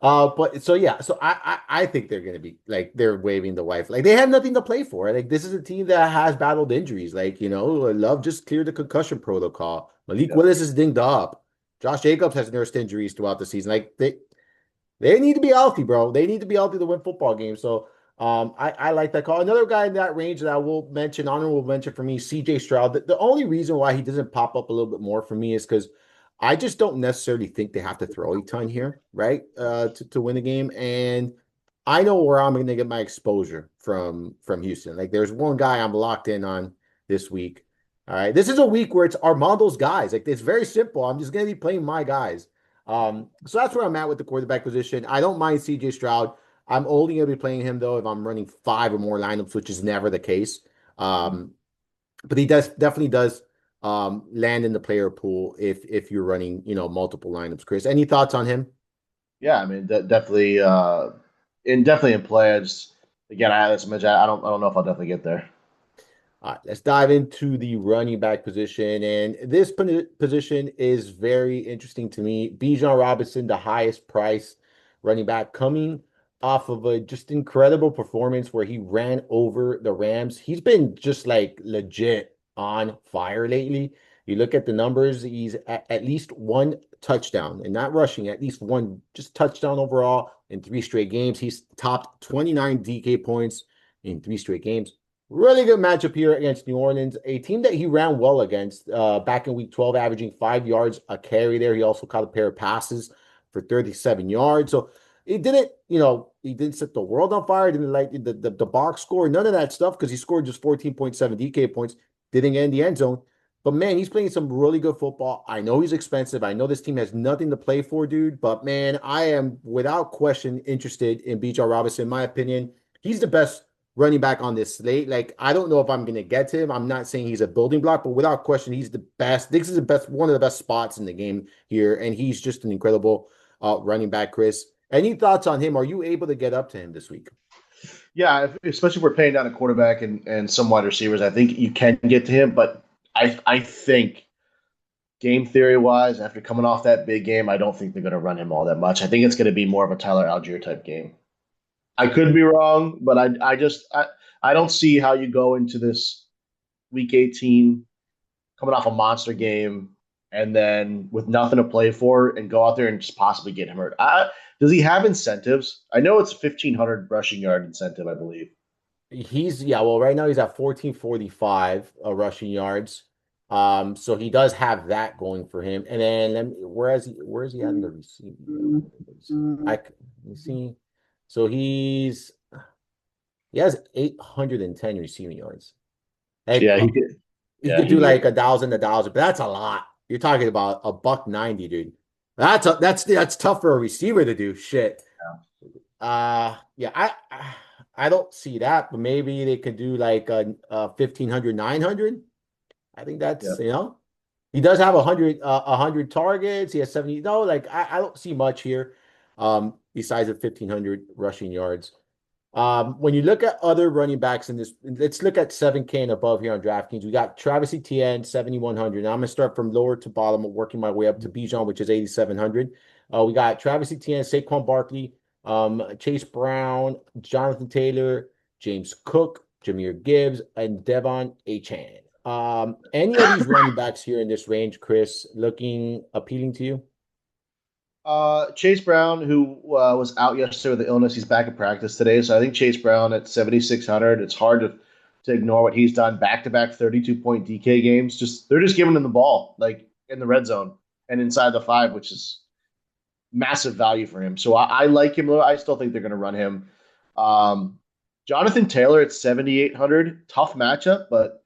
But so yeah, so I think they're gonna be like they're waving the wife. Like they have nothing to play for. Like this is a team that has battled injuries. Like, Love just cleared the concussion protocol. Malik Yeah. Willis is dinged up. Josh Jacobs has nursed injuries throughout the season. Like they need to be healthy, bro. They need to be healthy to win football games. So I like that call. Another guy in that range that I will mention, honorable mention for me, CJ Stroud. The only reason why he doesn't pop up a little bit more for me is because I just don't necessarily think they have to throw a ton here, right? To win the game. And I know where I'm gonna get my exposure from Houston. Like there's one guy I'm locked in on this week. All right. This is a week where it's Armando's guys. Like it's very simple. I'm just gonna be playing my guys. So that's where I'm at with the quarterback position. I don't mind CJ Stroud. I'm only going to be playing him though if I'm running five or more lineups, which is never the case. Um, but he definitely does land in the player pool if you're running multiple lineups. Chris, any thoughts on him? Yeah, I mean, definitely, definitely in play. Again, as I mentioned, I don't know if I'll definitely get there. All right, let's dive into the running back position. And this position is very interesting to me. Bijan Robinson, the highest price running back, coming off of a just incredible performance where he ran over the Rams. He's been just like legit on fire lately. You look at the numbers, he's at least one touchdown and not rushing, at least one just touchdown overall in three straight games. He's topped 29 DK points in three straight games. Really good matchup here against New Orleans, a team that he ran well against back in week 12, averaging 5 yards a carry there. He also caught a pair of passes for 37 yards. So he didn't set the world on fire, didn't like the box score, none of that stuff because he scored just 14.7 DK points, didn't get in the end zone. But man, he's playing some really good football. I know he's expensive. I know this team has nothing to play for, dude. But man, I am without question interested in Bijan Robinson. In my opinion, he's the best running back on this slate. Like, I don't know if I'm going to get to him. I'm not saying he's a building block, but without question, he's the best. This is the best, one of the best spots in the game here. And he's just an incredible running back, Chris. Any thoughts on him? Are you able to get up to him this week? Yeah, especially if we're paying down a quarterback and some wide receivers, I think you can get to him. But I think game theory wise, after coming off that big game, I don't think they're going to run him all that much. I think it's going to be more of a Tyler Algier type game. I could be wrong, but I don't see how you go into this week 18 coming off a monster game and then with nothing to play for and go out there and just possibly get him hurt. Does he have incentives? I know it's 1,500 rushing yard incentive, I believe. Yeah, well, right now he's at 1445 rushing yards. So he does have that going for him. And then where is he at in the receiving? Let me see. So he has 810 receiving yards. Like Yeah, he could. he Yeah, could do he like could. a thousand, but that's a lot. You're talking about a buck 90, dude. That's tough for a receiver to do. Shit. Yeah, I don't see that, but maybe they could do like a 1500, 900. I think Yeah. that's, he does have 100 targets. He has 70. No, like I don't see much here. Besides the 1500 rushing yards. When you look at other running backs in this, let's look at 7K and above here on DraftKings. We got Travis Etienne, 7,100. Now I'm going to start from lower to bottom, working my way up to Bijan, which is 8,700. We got Travis Etienne, Saquon Barkley, Chase Brown, Jonathan Taylor, James Cook, Jameer Gibbs, and Devon Achane. Any of these running backs here in this range, Chris, looking appealing to you? Chase Brown, who was out yesterday with the illness, he's back in practice today. So I think Chase Brown at 7,600. It's hard to ignore what he's done. Back to back 32-point DK games. They're just giving him the ball like in the red zone and inside the five, which is massive value for him. So I like him. I still think they're going to run him. Um, Jonathan Taylor at 7,800. Tough matchup, but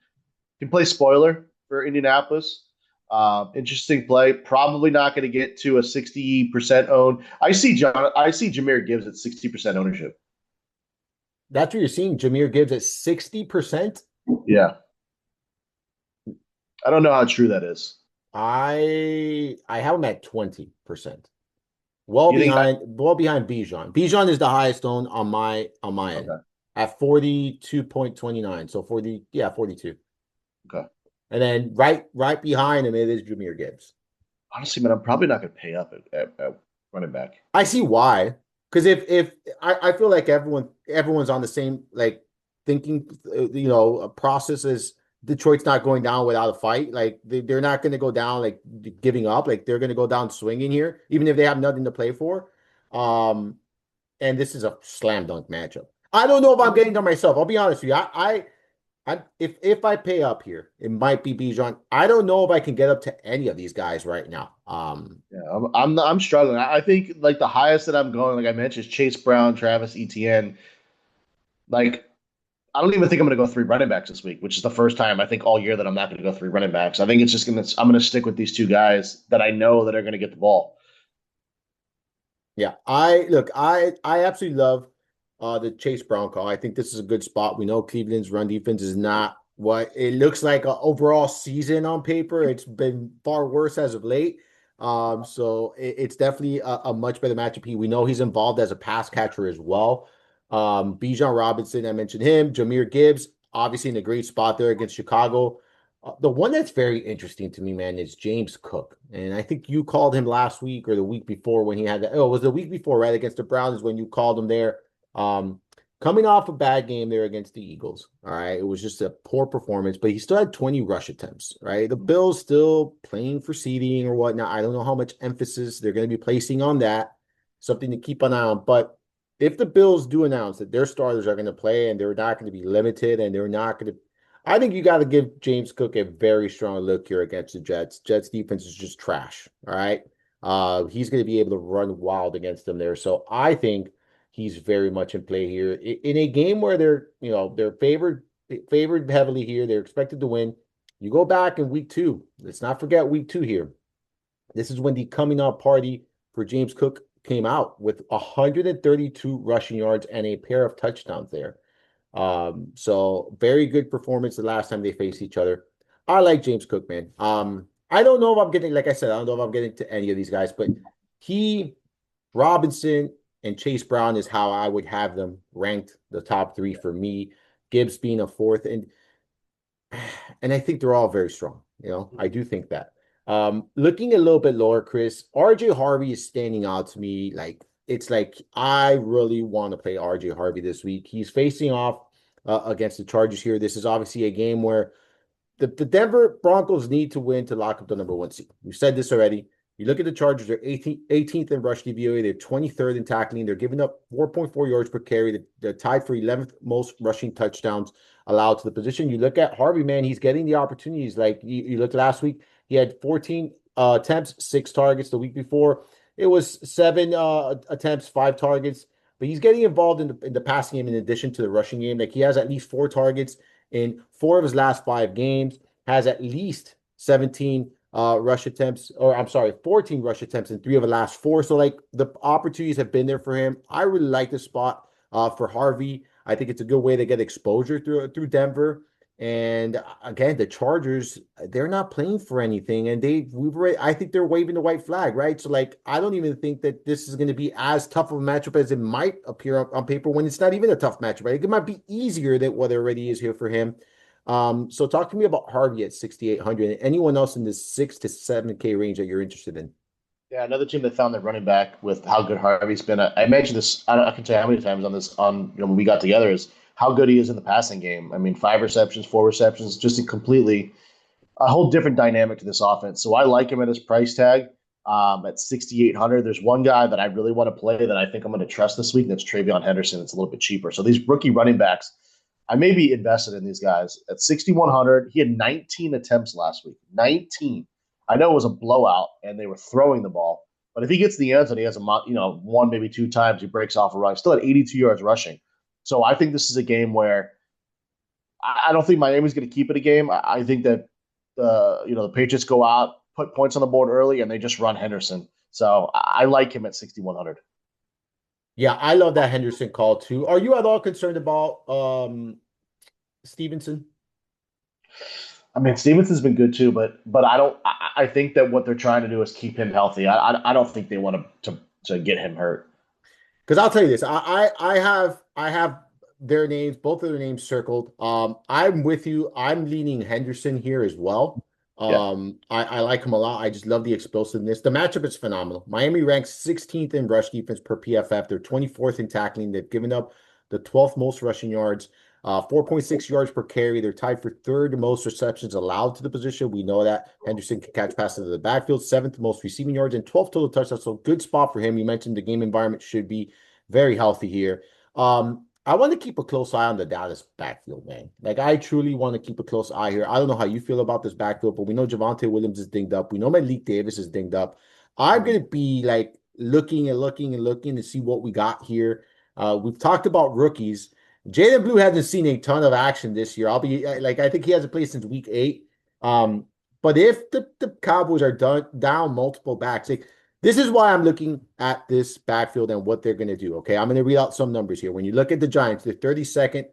can play spoiler for Indianapolis. Interesting play. Probably not going to get to a 60% own. I see Jameer Gibbs at 60% ownership. That's what you're seeing. Jameer Gibbs at 60%. Yeah. I don't know how true that is. I have him at 20%. You think Well behind Bijan. Bijan is the highest owned on my end okay. at 42.29. So 40, yeah, 42. Okay. And then right behind him it is Jameer Gibbs. Honestly, man, I'm probably not going to pay up at running back. I see why. Because if I feel like everyone's on the same like thinking process as Detroit's not going down without a fight. Like they're not going to go down like giving up. Like they're going to go down swinging here, even if they have nothing to play for. And this is a slam dunk matchup. I don't know if I'm getting there myself. I'll be honest with you. If I pay up here, it might be Bijan. I don't know if I can get up to any of these guys right now. Yeah, I'm struggling. I think like the highest that I'm going, like I mentioned, is Chase Brown, Travis Etienne. Like I don't even think I'm going to go three running backs this week, which is the first time I think all year that I'm not going to go three running backs. I think it's just going to I'm going to stick with these two guys that I know that are going to get the ball. Yeah, I look, I absolutely love the Chase Brown call. I think this is a good spot. We know Cleveland's run defense is not what it looks like overall season on paper. It's been far worse as of late. So it's definitely a much better matchup. We know he's involved as a pass catcher as well. Bijan Robinson, I mentioned him. Jahmyr Gibbs, obviously in a great spot there against Chicago. The one that's very interesting to me, man, is James Cook. And I think you called him last week or the week before when he had that. Oh, it was the week before, right? Against the Browns when you called him there. Um, Coming off a bad game there against the Eagles. All right. It was just a poor performance, but he still had 20 rush attempts, right? The Bills still playing for seeding or whatnot. I don't know how much emphasis they're going to be placing on that. Something to keep an eye on. But if the Bills do announce that their starters are going to play and they're not going to be limited and they're not going to I think you got to give James Cook a very strong look here against the Jets. Jets defense is just trash. All right. He's going to be able to run wild against them there. So I think he's very much in play here in a game where they're favored heavily here. They're expected to win. You go back in week two. Let's not forget week two here. This is when the coming out party for James Cook came out with 132 rushing yards and a pair of touchdowns there. So very good performance the last time they faced each other. I like James Cook, man. I don't know if I'm getting, like I said, I don't know if I'm getting to any of these guys, but he, Robinson, and Chase Brown is how I would have them ranked the top three for me. Gibbs being a fourth, and I think they're all very strong. I do think that. Looking a little bit lower, Chris, RJ Harvey is standing out to me. Like it's like I really want to play RJ Harvey this week. He's facing off against the Chargers here. This is obviously a game where the Denver Broncos need to win to lock up the number one seed. We said this already. You look at the Chargers, they're 18th in rush DVOA. They're 23rd in tackling. They're giving up 4.4 yards per carry. They're tied for 11th most rushing touchdowns allowed to the position. You look at Harvey, man, he's getting the opportunities. Like you look last week, he had 14 attempts, 6 targets. The week before, it was 7 attempts, 5 targets. But he's getting involved in the passing game in addition to the rushing game. Like he has at least 4 targets in 4 of his last 5 games, has at least 17 rush attempts, or I'm sorry, 14 rush attempts in 3 of the last 4. So like the opportunities have been there for him. I really like the spot for Harvey. I think it's a good way to get exposure through Denver. And again, the Chargers, they're not playing for anything, and I think they're waving the white flag, right? So like, I don't even think that this is going to be as tough of a matchup as it might appear on paper when it's not even a tough matchup, right? It might be easier than what it already is here for him. So talk to me about Harvey at 6,800 and anyone else in this 6 to 7K range that you're interested in. Yeah, another team that found their running back with how good Harvey's been. I mentioned this. I can tell you how many times on this when we got together is how good he is in the passing game. I mean, 5 receptions, 4 receptions, just a whole different dynamic to this offense. So I like him at his price tag at 6,800. There's one guy that I really want to play that I think I'm going to trust this week. That's Travion Henderson. It's a little bit cheaper. So these rookie running backs, I may be invested in these guys at 6,100. He had 19 attempts last week. 19. I know it was a blowout and they were throwing the ball, but if he gets the end zone, he has one maybe 2 times he breaks off a run. Still at 82 yards rushing. So I think this is a game where I don't think Miami's going to keep it a game. I think that the Patriots go out, put points on the board early, and they just run Henderson. So I like him at 6,100. Yeah, I love that Henderson call too. Are you at all concerned about Stevenson? I mean, Stevenson's been good too, but I don't. I think that what they're trying to do is keep him healthy. I don't think they want to get him hurt. Because I'll tell you this, I have their names, both of their names circled. I'm with you. I'm leaning Henderson here as well. Yeah. I like him a lot. I just love the explosiveness. The matchup is phenomenal. Miami ranks 16th in rush defense per PFF. They're 24th in tackling. They've given up the 12th most rushing yards, 4.6 yards per carry. They're tied for third most receptions allowed to the position. We know that Henderson can catch passes to the backfield, seventh most receiving yards, and 12 total touchdowns. So good spot for him. You mentioned the game environment should be very healthy here. I want to keep a close eye on the Dallas backfield, man. Like I truly want to keep a close eye here. I don't know how you feel about this backfield, but we know Javonte Williams is dinged up. We know Malik Davis is dinged up. I'm Mhm. gonna be like looking and looking and looking to see what we got here. We've talked about rookies. Jaden Blue hasn't seen a ton of action this year. I'll be like, I think he hasn't played since week 8. Um, but if the Cowboys are down multiple backs, like this is why I'm looking at this backfield and what they're going to do. Okay. I'm going to read out some numbers here. When you look at the Giants, they're 32nd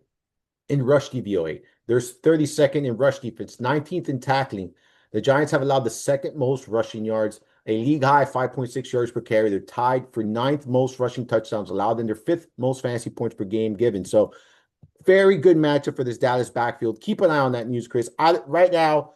in rush DVOA. There's 32nd in rush defense, 19th in tackling. The Giants have allowed the second most rushing yards, a league high 5.6 yards per carry. They're tied for ninth most rushing touchdowns allowed, and their fifth most fantasy points per game given. So very good matchup for this Dallas backfield. Keep an eye on that news, Chris. Right now,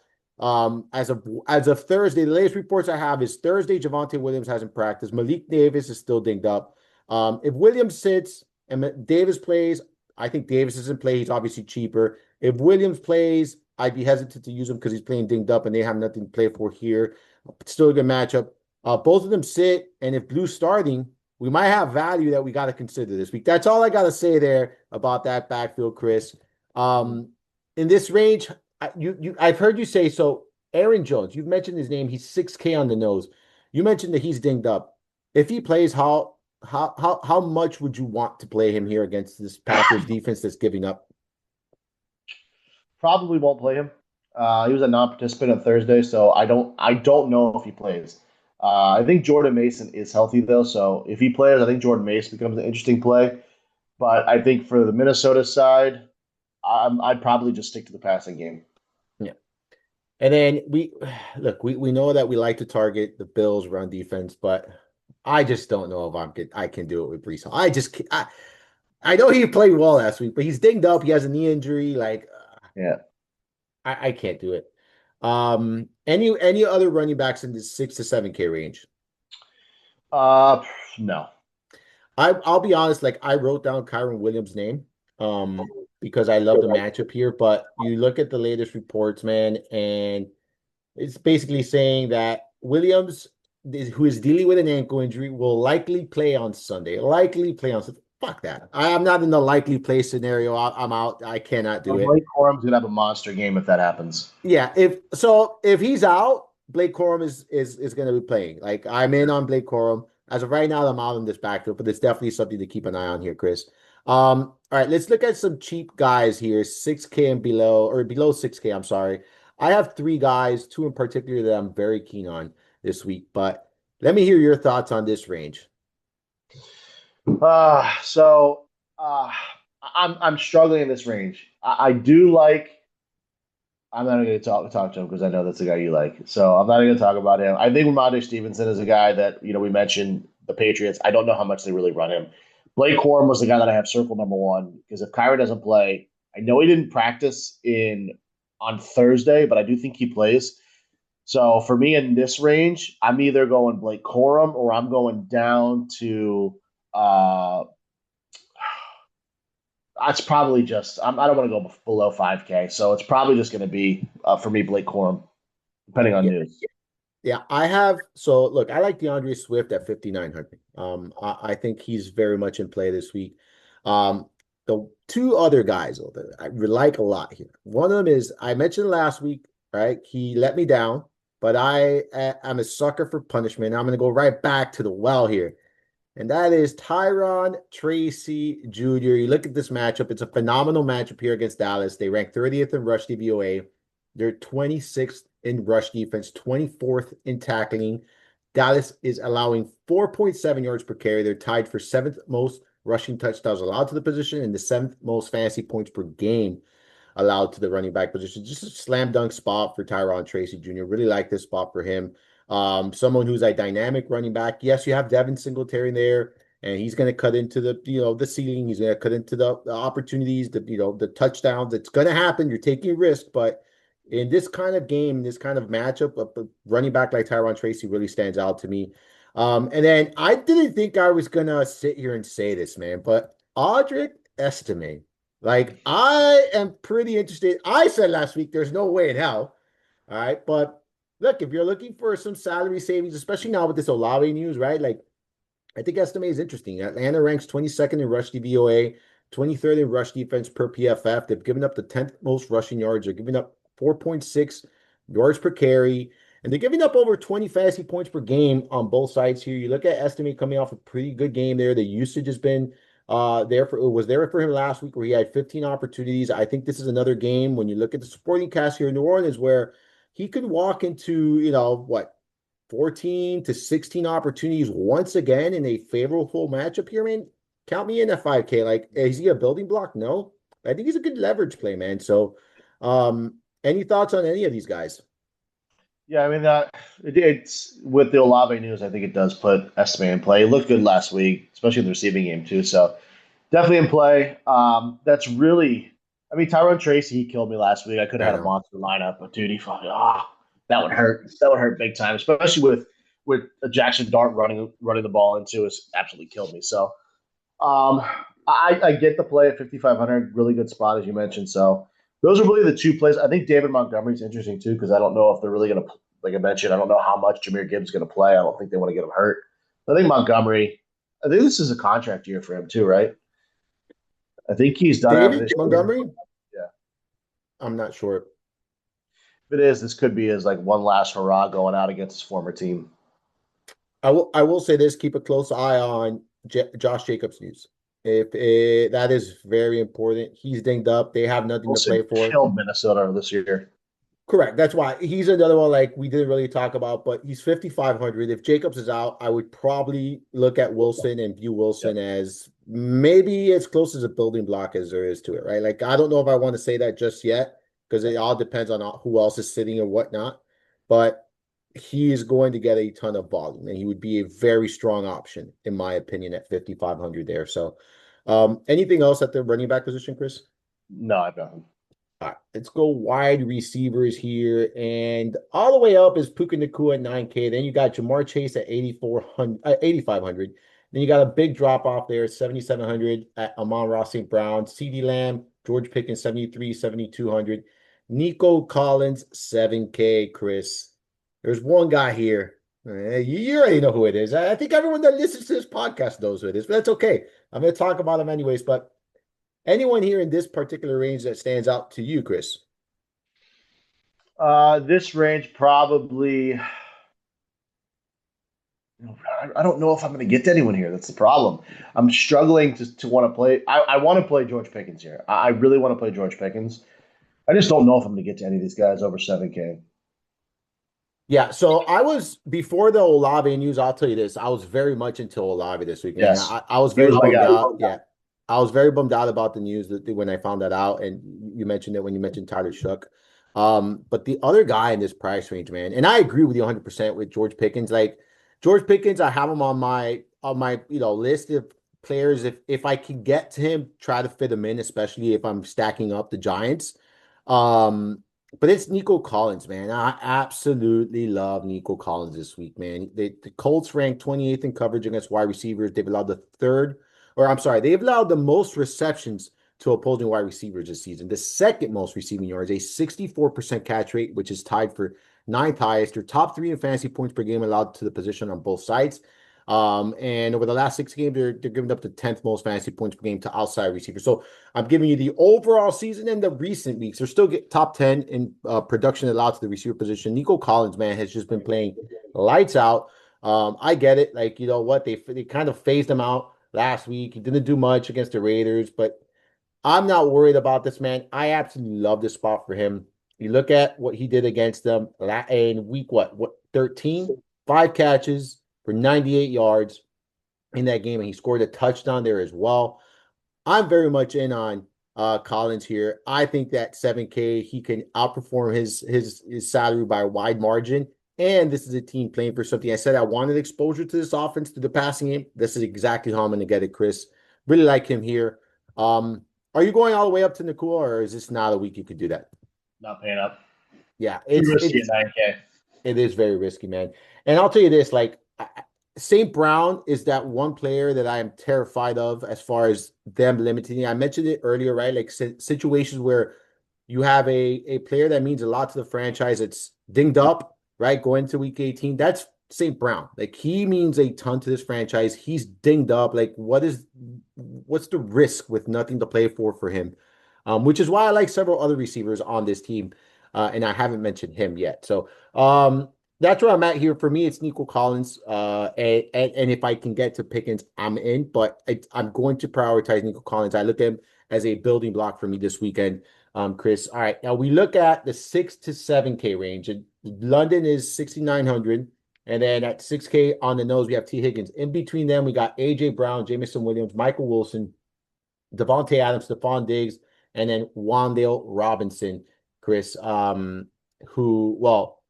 as of Thursday, the latest reports I have is Thursday. Javonte Williams hasn't practiced. Malik Davis is still dinged up. If Williams sits and Davis plays, I think Davis isn't play. He's obviously cheaper. If Williams plays, I'd be hesitant to use him because he's playing dinged up and they have nothing to play for here. Still a good matchup. Both of them sit, and if Blue's starting, we might have value that we got to consider this week. That's all I got to say there about that backfield, Chris. Um, in this range, I've heard you say so. Aaron Jones, you've mentioned his name. He's 6K on the nose. You mentioned that he's dinged up. If he plays, how much would you want to play him here against this Packers defense that's giving up? Probably won't play him. He was a non-participant on Thursday, so I don't know if he plays. I think Jordan Mason is healthy though, so if he plays, I think Jordan Mason becomes an interesting play. But I think for the Minnesota side, I'd probably just stick to the passing game. Yeah. And then we know that we like to target the Bills run defense, but I just don't know if I can do it with Brees Hall. I know he played well last week, but he's dinged up. He has a knee injury. Like Yeah. I can't do it. Any other running backs in the 6 to 7K range? Uh, no. I'll be honest, like I wrote down Kyron Williams' name, because I love the matchup here. But you look at the latest reports, man, and it's basically saying that Williams, who is dealing with an ankle injury, will likely play on Sunday. Likely play on Sunday. Fuck that. I'm not in the likely play scenario. I'm out. I cannot do it. Blake Corum's gonna have a monster game if that happens. Yeah, if he's out, Blake Corum is going to be playing. Like I'm in on Blake Corum. As of right now, I'm out in this backfield, but it's definitely something to keep an eye on here, Chris. All right, let's look at some cheap guys here, 6K and below, or below 6K, I'm sorry. I have three guys, two in particular that I'm very keen on this week, but let me hear your thoughts on this range. So I'm struggling in this range. I do like. I'm not going to talk to him because I know that's the guy you like. So I'm not going to talk about him. I think Ramondre Stevenson is a guy that we mentioned the Patriots. I don't know how much they really run him. Blake Corum was the guy that I have circled number one because if Kyra doesn't play, I know he didn't practice in on Thursday, but I do think he plays. So for me in this range, I'm either going Blake Corum or I'm going down to uh, that's probably just I don't want to go below 5K, so it's probably just going to be for me Blake Corum, depending on Yeah, news. yeah, I have. So look, I like DeAndre Swift at 5,900. I think he's very much in play this week. The two other guys though, that I like a lot here. One of them is I mentioned last week, right? He let me down, but I'm a sucker for punishment. I'm going to go right back to the well here, and that is Tyron Tracy Jr. You look at this matchup; it's a phenomenal matchup here against Dallas. They rank 30th in rush DVOA. They're 26th in rush defense, 24th in tackling. Dallas is allowing 4.7 yards per carry. They're tied for seventh most rushing touchdowns allowed to the position and the seventh most fantasy points per game allowed to the running back position. Just a slam dunk spot for Tyron Tracy Jr. Really like this spot for him. Someone who's a dynamic running back. Yes, you have Devin Singletary there, and he's going to cut into the ceiling. He's going to cut into the opportunities, the touchdowns. It's going to happen. You're taking a risk, but in this kind of game, this kind of matchup, a running back like Tyron Tracy really stands out to me. And then I didn't think I was gonna sit here and say this, man, but Audric Estime, like I am pretty interested. I said last week, there's no way in hell. All right, but look, if you're looking for some salary savings, especially now with this Olave news, right? Like I think Estime is interesting. Atlanta ranks 22nd in rush DVOA, 23rd in rush defense per PFF. They've given up the 10th most rushing yards. They're giving up 4.6 yards per carry. And they're giving up over 20 fantasy points per game on both sides here. You look at estimate coming off a pretty good game there. The usage has been there for him last week where he had 15 opportunities. I think this is another game when you look at the supporting cast here in New Orleans where he could walk into, 14 to 16 opportunities once again in a favorable matchup here, man. Count me in at 5K. Like, is he a building block? No. I think he's a good leverage play, man. So, any thoughts on any of these guys? Yeah, I mean it's with the Olave news. I think it does put Estimate in play. He looked good last week, especially in the receiving game too. So definitely in play. That's really. I mean, Tyrone Tracy, he killed me last week. I could have I had a know. monster lineup, but dude, he fucking that would hurt. That would hurt big time, especially with a Jackson Dart running the ball into has absolutely killed me. So um, I get the play at 5,500, really good spot as you mentioned. So those are really the two plays. I think David Montgomery's interesting too because I don't know if they're really going to, like I mentioned, I don't know how much Jameer Gibbs is going to play. I don't think they want to get him hurt. I think Montgomery. I think this is a contract year for him too, right? I think he's done after David this year. Montgomery? Yeah, I'm not sure. if it is, this could be his like one last hurrah going out against his former team. I will say this: keep a close eye on Josh Jacobs' news. That is very important. He's dinged up. They have nothing to Wilson play for. killed Minnesota this year. Correct. That's why he's another one like we didn't really talk about, but he's 5,500. If Jacobs is out, I would probably look at Wilson and view Yep. Wilson as maybe as close as a building block as there is to it, right? Like I don't know if I want to say that just yet because it all depends on who else is sitting and whatnot. But he is going to get a ton of volume, and he would be a very strong option, in my opinion, at 5,500 there. So, anything else at the running back position, Chris? No, I've got him. All right, let's go wide receivers here. And all the way up is Puka Nacua at 9K. Then you got Jamar Chase at 8,500. Then you got a big drop off there, 7,700 at Amon-Ra St. Brown, CD Lamb, George Pickens, 73, 7,200. Nico Collins, 7K, Chris. There's one guy here. You already know who it is. I think everyone that listens to this podcast knows who it is, but that's okay. I'm going to talk about him anyways. But anyone here in this particular range that stands out to you, Chris? This range probably. I don't know if I'm going to get to anyone here. That's the problem. I'm struggling to want to play. I want to play George Pickens here. I really want to play George Pickens. I just don't know if I'm going to get to any of these guys over 7K. Yeah, so I was before the Olave news. I'll tell you this: I was very much into Olave this week, man. Yes. I was He was very my bummed guy. out. Yeah, I was very bummed out about the news when I found that out, and you mentioned it when you mentioned Tyler Shook. But the other guy in this price range, man, and I agree with you 100% with George Pickens. Like George Pickens, I have him on my list of players. If I can get to him, try to fit him in, especially if I'm stacking up the Giants. Um, but it's Nico Collins, man. I absolutely love Nico Collins this week, man. The Colts ranked 28th in coverage against wide receivers. They've allowed the third, or I'm sorry, they've allowed the most receptions to opposing wide receivers this season. The second most receiving yards, a 64% catch rate, which is tied for ninth highest. They're top three in fantasy points per game allowed to the position on both sides. And over the last 6 games, they're giving up the 10th most fantasy points per game to outside receivers. So I'm giving you the overall season and the recent weeks. They're still get top 10 in production allowed to the receiver position. Nico Collins, man, has just been playing lights out. I get it. Like, you know what? They kind of phased him out last week. He didn't do much against the Raiders, but I'm not worried about this, man. I absolutely love this spot for him. You look at what he did against them in week what 13? 5 catches for 98 yards in that game, and he scored a touchdown there as well. I'm very much in on Collins here. I think that 7K he can outperform his salary by a wide margin. And this is a team playing for something. I said I wanted exposure to this offense, to the passing game. This is exactly how I'm going to get it, Chris. Really like him here. Are you going all the way up to Nakua, or is this not a week you could do that? Not paying up. Yeah, Too it's risky at it's 9K. it is very risky, man. And I'll tell you this, like St. Brown is that one player that I am terrified of as far as them limiting. I mentioned it earlier, right? Like situations where you have a player that means a lot to the franchise. It's dinged up, right? Going to week 18. That's St. Brown. Like he means a ton to this franchise. He's dinged up. Like what's the risk with nothing to play for him? Which is why I like several other receivers on this team, and I haven't mentioned him yet. So that's where I'm at here. For me, it's Nico Collins, and if I can get to Pickens, I'm in. But I'm going to prioritize Nico Collins. I look at him as a building block for me this weekend. Chris. All right, now we look at the 6 to 7K range. And London is 6,900. And then at 6K on the nose, we have T. Higgins. In between them, we got A.J. Brown, Jamison Williams, Michael Wilson, Devontae Adams, Stephon Diggs, and then Wan'Dale Robinson, Chris,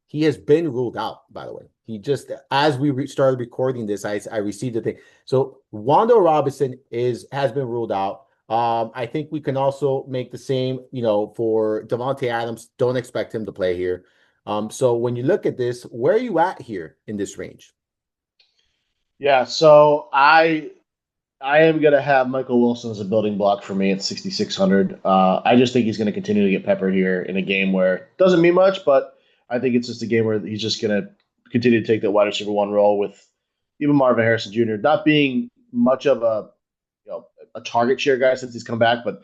he has been ruled out, by the way. He just, as we started recording this, I received the thing. So Wan'Dale Robinson has been ruled out. I think we can also make the same, for Devontae Adams. Don't expect him to play here. So when you look at this, where are you at here in this range? Yeah, so I am going to have Michael Wilson as a building block for me at 6,600. I just think he's going to continue to get peppered here in a game where it doesn't mean much, but I think it's just a game where he's just going to continue to take that wide receiver one role with even Marvin Harrison Jr. not being much of a target share guy since he's come back, but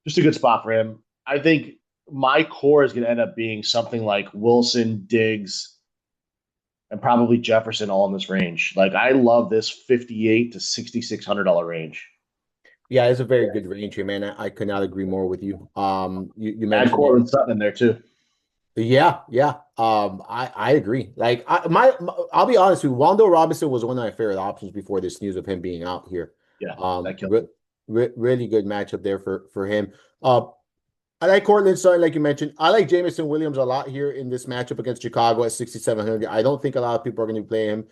just a good spot for him. I think my core is going to end up being something like Wilson, Diggs, and probably Jefferson all in this range. Like I love this 58 to $6,600 range. Yeah, it's a very good range here, man. I could not agree more with you. You Add mentioned it. Cortland Sutton in there too. Yeah, yeah. I agree. Like I'll be honest with you. Wan'Dale Robinson was one of my favorite options before this news of him being out here. Yeah, Um, that killed re him. really good matchup there for him. Uh, I like Cortland Sutton, like you mentioned. I like Jamison Williams a lot here in this matchup against Chicago at 6,700. I don't think a lot of people are going to be playing him.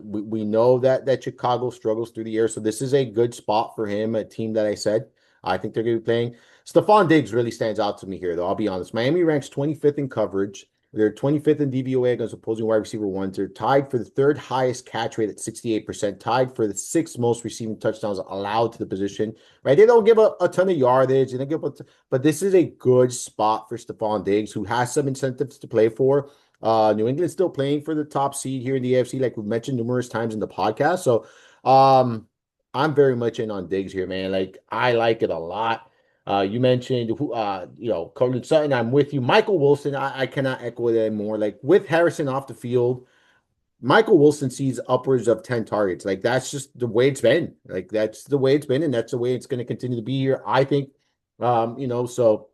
We know that Chicago struggles through the year, so this is a good spot for him, a team that I said I think they're going to be playing. Stephon Diggs really stands out to me here, though. I'll be honest. Miami ranks 25th in coverage. They're 25th in DVOA against opposing wide receiver ones. They're tied for the third highest catch rate at 68%, tied for the sixth most receiving touchdowns allowed to the position. Right? They don't give a ton of yardage. They don't give but this is a good spot for Stephon Diggs, who has some incentives to play for. New England's still playing for the top seed here in the AFC, like we've mentioned numerous times in the podcast. So I'm very much in on Diggs here, man. Like I like it a lot. You mentioned who Cortland Sutton. I'm with you. Michael Wilson, I cannot echo it anymore. Like with Harrison off the field, Michael Wilson sees upwards of 10 targets. Like that's just the way it's been. Like that's the way it's been, and that's the way it's going to continue to be here. I think so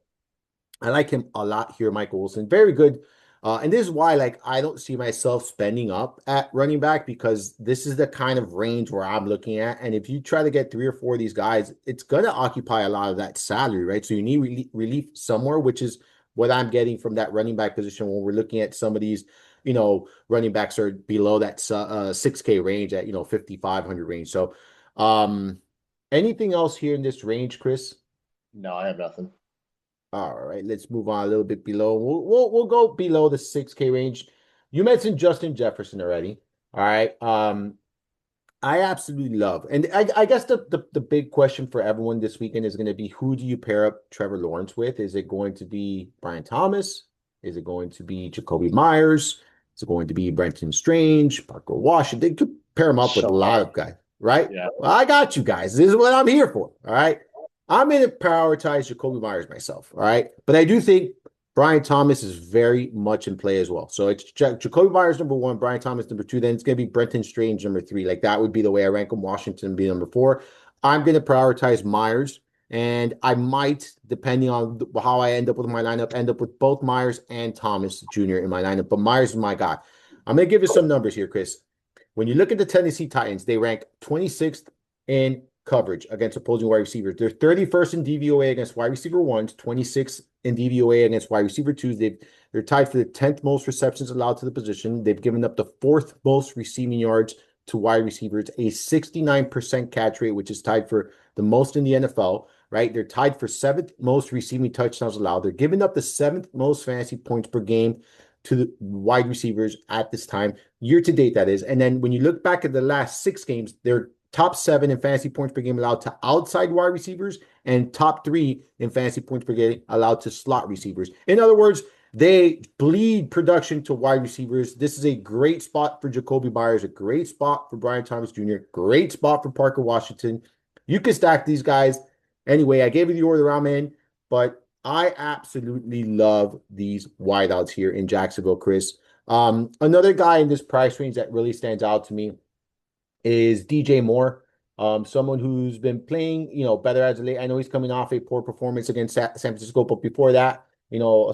I like him a lot here, Michael Wilson. Very good. And this is why, like, I don't see myself spending up at running back because this is the kind of range where I'm looking at. And if you try to get three or four of these guys, it's going to occupy a lot of that salary, right? So you need relief somewhere, which is what I'm getting from that running back position when we're looking at some of these, running backs are below that 6K range at, 5,500 range. So, anything else here in this range, Chris? No, I have nothing. All right, let's move on a little bit below. We'll go below the 6K range. You mentioned Justin Jefferson already. All right. I absolutely love, and I guess the big question for everyone this weekend is going to be who do you pair up Trevor Lawrence with? Is it going to be Brian Thomas? Is it going to be Jacoby Myers? Is it going to be Brenton Strange, Parker Washington? They could pair him up with a So lot hard. of guys, right? Yeah. Well, I got you guys. This is what I'm here for. All right. I'm going to prioritize Jacoby Myers myself. All right. But I do think Brian Thomas is very much in play as well. So it's Jacoby Myers number one, Brian Thomas number two. Then it's going to be Brenton Strange number three. Like that would be the way I rank him. Washington be number four. I'm going to prioritize Myers. And I might, depending on how I end up with my lineup, end up with both Myers and Thomas Jr. in my lineup. But Myers is my guy. I'm going to give you some numbers here, Chris. When you look at the Tennessee Titans, they rank 26th in coverage against opposing wide receivers. They're 31st in DVOA against wide receiver ones, 26th in DVOA against wide receiver twos. They're tied for the 10th most receptions allowed to the position. They've given up the fourth most receiving yards to wide receivers, a 69% catch rate, which is tied for the most in the NFL, right? They're tied for seventh most receiving touchdowns allowed. They're giving up the seventh most fantasy points per game to the wide receivers at this time, year to date, that is. And then when you look back at the last 6 games, they're top 7 in fantasy points per game allowed to outside wide receivers and top 3 in fantasy points per game allowed to slot receivers. In other words, They bleed production to wide receivers. This is a great spot for Jacoby Myers, a great spot for Brian Thomas Jr., great spot for Parker Washington. You can stack these guys. Anyway, I gave you the order I'm in, but I absolutely love these wideouts here in Jacksonville, Chris. Another guy in this price range that really stands out to me is DJ Moore. Someone who's been playing, better as of late. I know he's coming off a poor performance against San Francisco, but before that,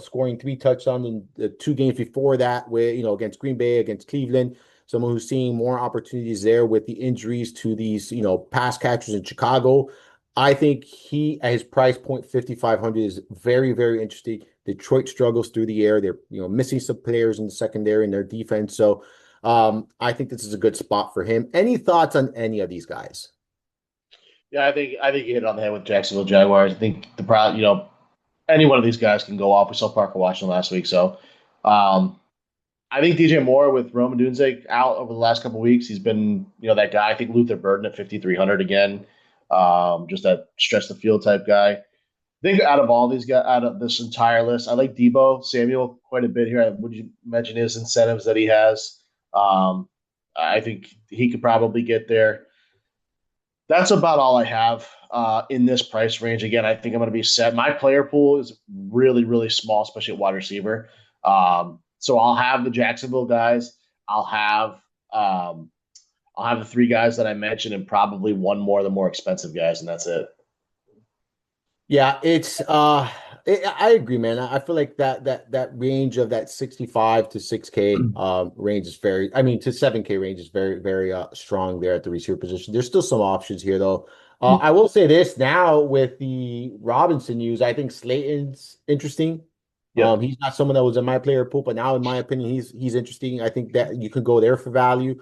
scoring 3 touchdowns in the 2 games before that, with against Green Bay, against Cleveland. Someone who's seeing more opportunities there with the injuries to these, pass catchers in Chicago. I think he, at his price point, 5,500, is very, very interesting. Detroit struggles through the air. They're, missing some players in the secondary and their defense. So I think this is a good spot for him. Any thoughts on any of these guys? Yeah, I think you hit it on the head with Jacksonville Jaguars. I think the problem, any one of these guys can go off. We saw Parker Washington last week, so um, I think DJ Moore with Roman Dunze out over the last couple of weeks. He's been that guy. I think Luther Burden at 5,300 again, just that stretch the field type guy. I think out of all these guys, out of this entire list, I like Debo Samuel quite a bit here. Would you mention his incentives that he has? Um, I think he could probably get there. That's about all I have in this price range. Again, I think I'm going to be set. My player pool is really, really small, especially at wide receiver. So I'll have the Jacksonville guys. I'll have um, I'll have the 3 guys that I mentioned, and probably one more of the more expensive guys, and that's it. Yeah, I agree, man. I feel like that range of that 65 to 6K range is very, I mean, to 7K range is very, very strong there at the receiver position. There's still some options here though. I will say this now with the Robinson news, I think Slayton's interesting. Yep. He's not someone that was in my player pool, but now in my opinion, he's interesting. I think that you can go there for value.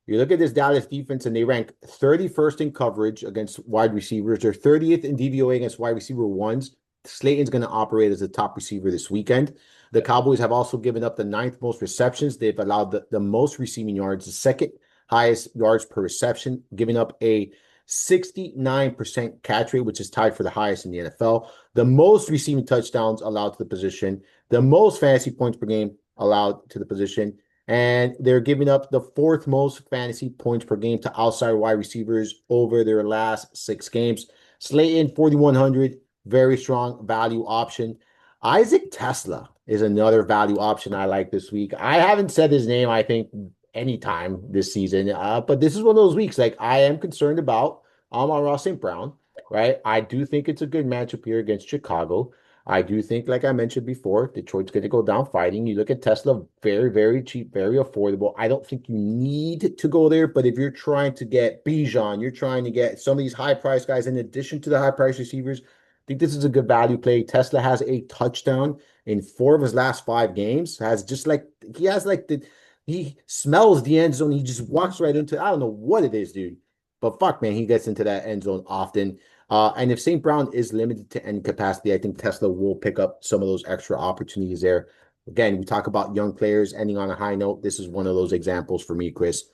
You look at this Dallas defense, and they rank 31st in coverage against wide receivers. They're 30th in DVOA against wide receiver ones. Slayton's going to operate as a top receiver this weekend. The Cowboys have also given up the ninth most receptions. They've allowed the most receiving yards, the second highest yards per reception, giving up a 69% catch rate, which is tied for the highest in the NFL. The most receiving touchdowns allowed to the position, the most fantasy points per game allowed to the position, and they're giving up the fourth most fantasy points per game to outside wide receivers over their last 6 games. Slayton, 4,100, very strong value option. Isaac Tesla is another value option I like this week. I haven't said his name, I think, anytime this season, but this is one of those weeks like I am concerned about Amon-Ra St. Brown, right? I do think it's a good matchup here against Chicago. I do think, like I mentioned before, Detroit's going to go down fighting. You look at Tesla, very, very cheap, very affordable. I don't think you need to go there, but if you're trying to get Bijan, you're trying to get some of these high price guys in addition to the high price receivers, I think this is a good value play. Tesla has a touchdown in 4 of his last 5 games. Has just like he has like the he smells the end zone. He just walks right into it. I don't know what it is, dude. But fuck, man, he gets into that end zone often. And if St. Brown is limited to end capacity, I think Tesla will pick up some of those extra opportunities there. Again, we talk about young players ending on a high note. This is one of those examples for me, Chris.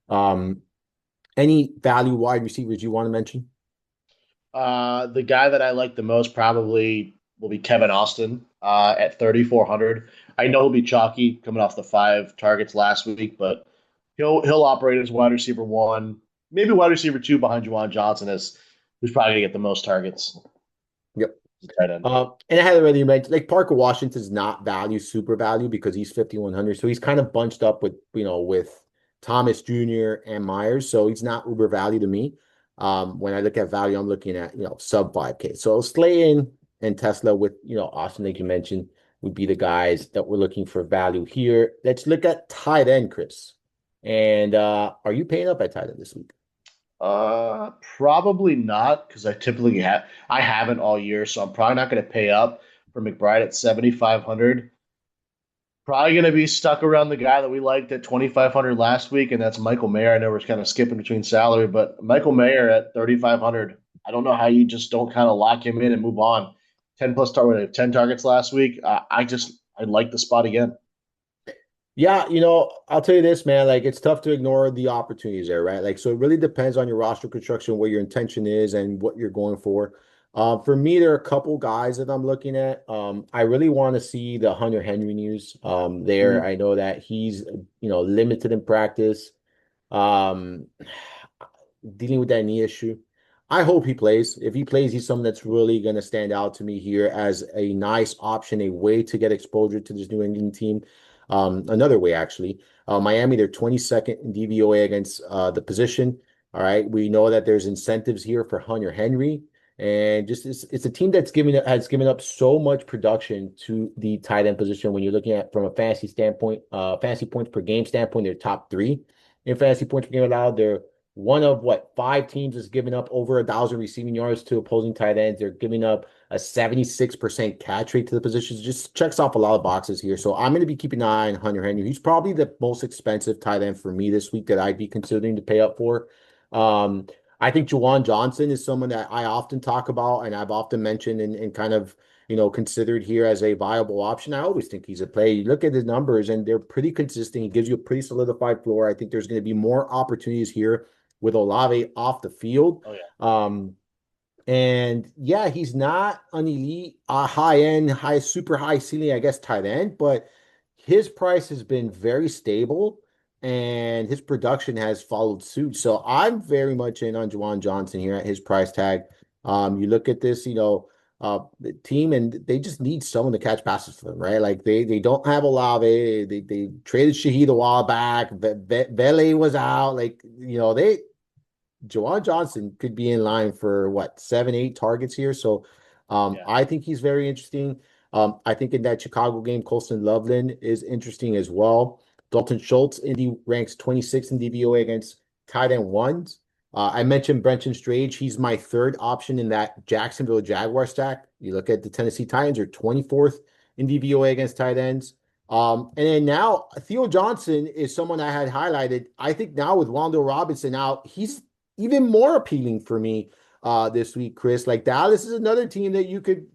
Um, any value wide receivers you want to mention? The guy that I like the most probably will be Kevin Austin at 3,400. I know he'll be chalky coming off the 5 targets last week, but he'll operate as wide receiver one, maybe wide receiver two behind Juwan Johnson, as who's probably gonna get the most targets. Yep. Tight end. And I had already mentioned, like Parker Washington's not value, super value because he's 5,100. So he's kind of bunched up with, with Thomas Jr. and Myers. So he's not uber value to me. When I look at value, I'm looking at, sub 5K. So Slayton and Tesla with, Austin, like you mentioned, would be the guys that we're looking for value here. Let's look at tight end, Chris. And are you paying up at tight end this week? Probably not because I haven't all year, so I'm probably not going to pay up for McBride at 7,500. Probably going to be stuck around the guy that we liked at 2,500 last week, and that's Michael Mayer. I know we're kind of skipping between salary, but Michael Mayer at 3,500. I don't know how you just don't kind of lock him in and move on. 10 targets last week. I like the spot again. Yeah, I'll tell you this, man. Like, it's tough to ignore the opportunities there, right? Like, so it really depends on your roster construction, what your intention is, and what you're going for. For me, there are a couple guys that I'm looking at. I really want to see the Hunter Henry news. There, Mhm. I know that he's limited in practice. Um, dealing with that knee issue. I hope he plays. If he plays, he's someone that's really going to stand out to me here as a nice option, a way to get exposure to this New England team. Another way, actually. Miami, they're 22nd in DVOA against the position. All right. We know that there's incentives here for Hunter Henry. And just it's a team that's given up so much production to the tight end position when you're looking at from a fantasy standpoint, fantasy points per game standpoint, they're top three in fantasy points per game allowed. They're one of what five teams is giving up over 1,000 receiving yards to opposing tight ends. They're giving up a 76% catch rate to the positions. Just checks off a lot of boxes here. So I'm going to be keeping an eye on Hunter Henry. He's probably the most expensive tight end for me this week that I'd be considering to pay up for. Um, I think Juwan Johnson is someone that I often talk about and I've often mentioned and kind of considered here as a viable option. I always think he's a play. You look at his numbers and they're pretty consistent. He gives you a pretty solidified floor. I think there's going to be more opportunities here with Olave off the field. Oh yeah, Um, and yeah, he's not an elite, high end, super high ceiling, I guess, tight end, but his price has been very stable and his production has followed suit. So I'm very much in on Juwan Johnson here at his price tag. You look at this, the team, and they just need someone to catch passes for them, right? Like they don't have Olave. They traded Shaheed a while back. Vele was out. Like, they Jawan Johnson could be in line for what, 7, 8 targets here. So yeah. I think he's very interesting. I think in that Chicago game, Colston Loveland is interesting as well. Dalton Schultz, Indy ranks 26 in DVOA against tight end ones. I mentioned Brenton Strange. He's my third option in that Jacksonville Jaguar stack. You look at the Tennessee Titans are 24th in DVOA against tight ends. And then now Theo Johnson is someone I had highlighted. I think now with Wando Robinson out, he's even more appealing for me this week, Chris. Like Dallas is another team that you could,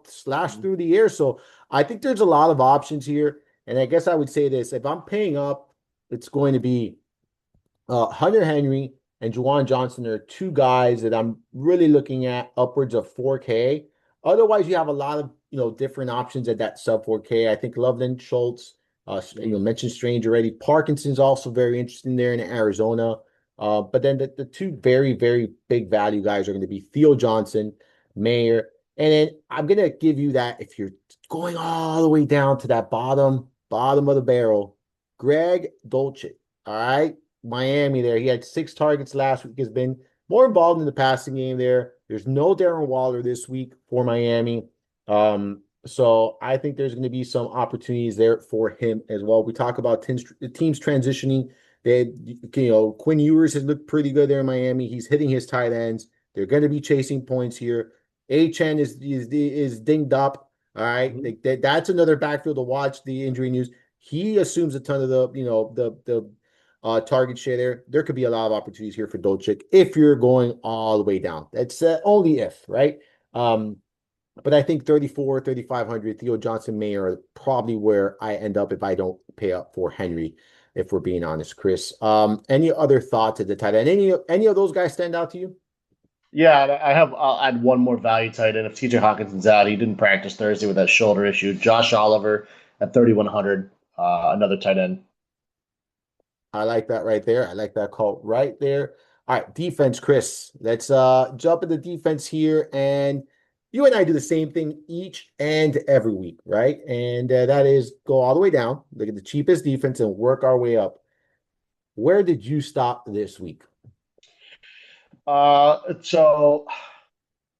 slash Mhm. through the air. So I think there's a lot of options here. And I guess I would say this, if I'm paying up, it's going to be Hunter Henry and Juwan Johnson are two guys that I'm really looking at upwards of 4K. Otherwise, you have a lot of different options at that sub 4K. I think Loveland, Schultz, Mhm. mentioned Strange already. Parkinson's also very interesting there in Arizona. But then the two very, very big value guys are going to be Theo Johnson, Mayer. And then I'm going to give you that if you're going all the way down to that bottom of the barrel, Greg Dolchik. All right. Miami there. He had 6 targets last week, has been more involved in the passing game there. There's no Darren Waller this week for Miami. So I think there's going to be some opportunities there for him as well. We talk about teams transitioning. They, Quinn Ewers has looked pretty good there in Miami. He's hitting his tight ends. They're going to be chasing points here. HN is dinged up. All right, Mhm. that's another backfield to watch. The injury news. He assumes a ton of the target share there. There could be a lot of opportunities here for Dolchik if you're going all the way down. That's only if, right? Um, but I think 34, 3,500, Theo Johnson May are probably where I end up if I don't pay up for Henry, if we're being honest, Chris. Any other thoughts at the tight end? Any of those guys stand out to you? Yeah, and I'll add one more value tight end. If TJ Hawkinson's out, he didn't practice Thursday with that shoulder issue. Josh Oliver at 3,100, another tight end. I like that right there. I like that call right there. All right, defense, Chris. Let's jump into defense here. And you and I do the same thing each and every week, right? And that is go all the way down, look at the cheapest defense and work our way up. Where did you stop this week? So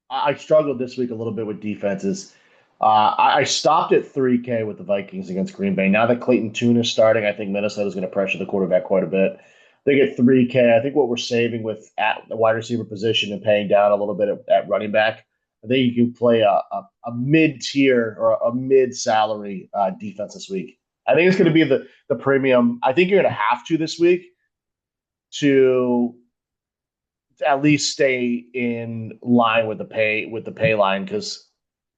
I struggled this week a little bit with defenses. I stopped at 3K with the Vikings against Green Bay. Now that Clayton Tune is starting, I think Minnesota is going to pressure the quarterback quite a bit. They get 3K. I think what we're saving with at the wide receiver position and paying down a little bit at running back, I think you can play a mid tier or a mid salary defense this week. I think it's going to be the premium. I think you're going to have to this week to at least stay in line with the pay line because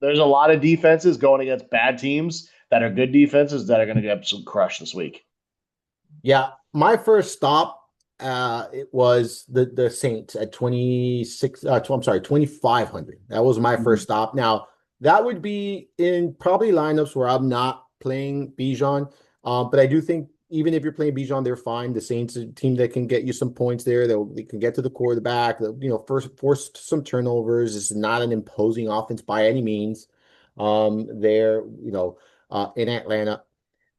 there's a lot of defenses going against bad teams that are good defenses that are going to get some crush this week. Yeah, my first stop. it was the Saints at 26, I'm sorry, 2,500. That was my first stop. Now, that would be in probably lineups where I'm not playing Bijan. But I do think even if you're playing Bijan, they're fine. The Saints are a team that can get you some points there. They can get to the quarterback. First force some turnovers. It's not an imposing offense by any means. They're in Atlanta.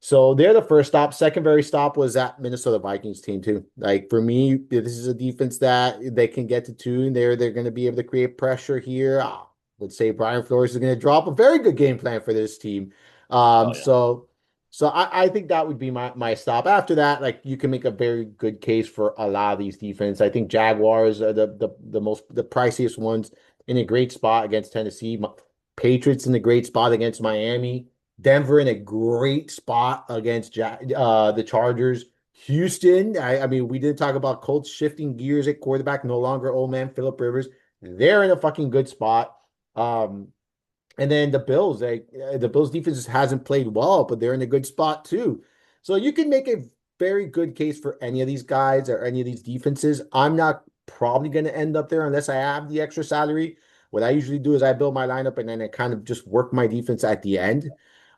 So they're the first stop. Secondary stop was that Minnesota Vikings team too. Like for me, this is a defense that they can get to two, and they're going to be able to create pressure here. I would say Brian Flores is going to drop a very good game plan for this team. Oh yeah. So I think that would be my stop. After that, like you can make a very good case for a lot of these defense. I think Jaguars are the priciest ones in a great spot against Tennessee. Patriots in a great spot against Miami. Denver in a great spot against the Chargers. Houston, I mean, we did talk about Colts shifting gears at quarterback, no longer old man Philip Rivers. They're in a fucking good spot. Um, and then the Bills defense just hasn't played well, but they're in a good spot too. So you can make a very good case for any of these guys or any of these defenses. I'm not probably going to end up there unless I have the extra salary. What I usually do is I build my lineup and then I kind of just work my defense at the end.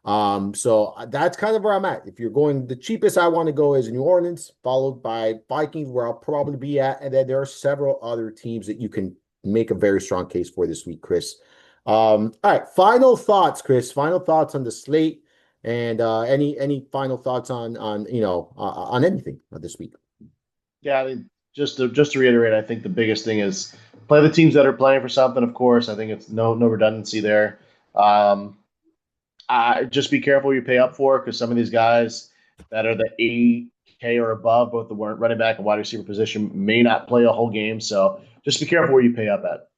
So that's kind of where I'm at. If you're going, the cheapest I want to go is New Orleans, followed by Vikings, where I'll probably be at, and then there are several other teams that you can make a very strong case for this week, Chris. All right, final thoughts, Chris. Final thoughts on the slate, and any final thoughts on anything this week. Yeah, I mean, just to reiterate, I think the biggest thing is play the teams that are playing for something. Of course, I think it's no redundancy there. Um, just be careful what you pay up for because some of these guys that are the 80K or above, both the running back and wide receiver position, may not play a whole game. So just be careful where you pay up at.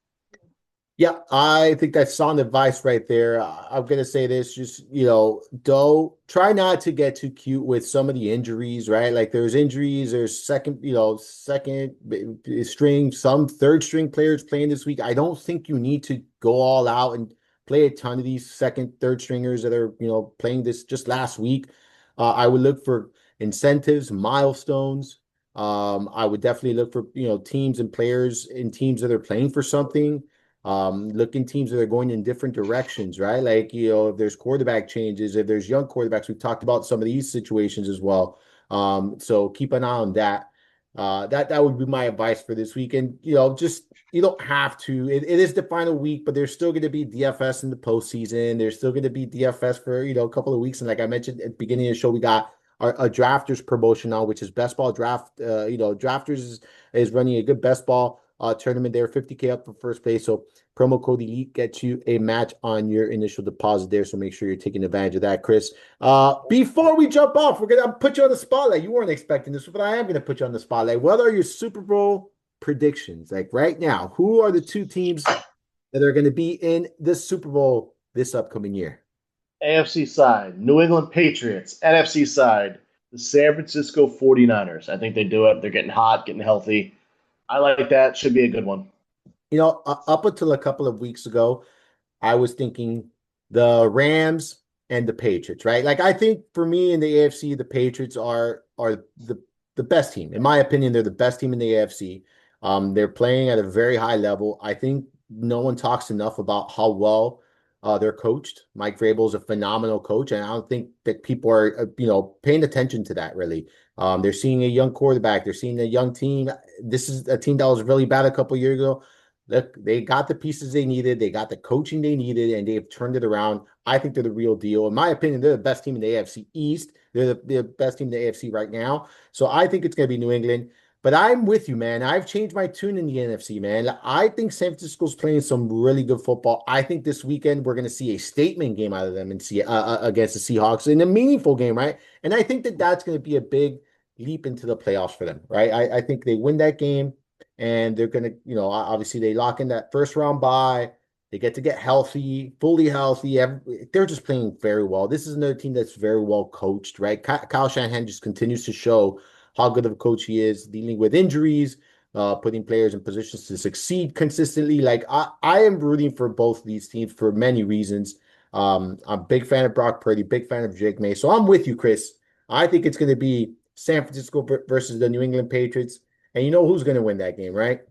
Yeah, I think that's sound advice right there. I'm gonna say this, just don't try not to get too cute with some of the injuries, right? Like there's injuries, there's second string, some third string players playing this week. I don't think you need to go all out and play a ton of these second, third stringers that are, playing this just last week. I would look for incentives, milestones. I would definitely look for, teams and players in teams that are playing for something. Looking teams that are going in different directions, right? Like, if there's quarterback changes, if there's young quarterbacks, we've talked about some of these situations as well. So keep an eye on that. That would be my advice for this week. And, just you don't have to. It is the final week, but there's still going to be DFS in the postseason. There's still going to be DFS for, a couple of weeks. And like I mentioned at the beginning of the show, we got a drafters promotion now, which is best ball draft. Drafters is running a good best ball tournament there, 50K up for first place. So promo code ELITE gets you a match on your initial deposit there. So make sure you're taking advantage of that, Chris. Before we jump off, we're gonna put you on the spotlight. You weren't expecting this, but I am gonna put you on the spotlight. What are your Super Bowl predictions? Like right now, who are the two teams that are going to be in the Super Bowl this upcoming year? AFC side, New England Patriots. NFC side, the San Francisco 49ers. I think they do it. They're getting hot, getting healthy. I like that. Should be a good one. Up until a couple of weeks ago, I was thinking the Rams and the Patriots, right? Like I think for me in the AFC, the Patriots are the best team. In my opinion, they're the best team in the AFC. They're playing at a very high level. I think no one talks enough about how well they're coached. Mike Vrabel is a phenomenal coach, and I don't think that people are paying attention to that really. They're seeing a young quarterback. They're seeing a young team. This is a team that was really bad a couple of years ago. Look, they got the pieces they needed, they got the coaching they needed, and they've turned it around. I think they're the real deal. In my opinion, they're the best team in the AFC East. They're the best team in the AFC right now. So I think it's going to be New England. But I'm with you, man. I've changed my tune in the NFC, man. I think San Francisco's playing some really good football. I think this weekend we're going to see a statement game out of them and see against the Seahawks in a meaningful game, right? And I think that that's going to be a big leap into the playoffs for them, right? I think they win that game and they're going to, obviously they lock in that first round bye. They get to get healthy, fully healthy. They're just playing very well. This is another team that's very well coached, right? Kyle Shanahan just continues to show how good of a coach he is, dealing with injuries, putting players in positions to succeed consistently. Like I am rooting for both of these teams for many reasons. I'm a big fan of Brock Purdy, big fan of Jake May. So I'm with you, Chris. I think it's going to be San Francisco versus the New England Patriots. And you know who's going to win that game, right?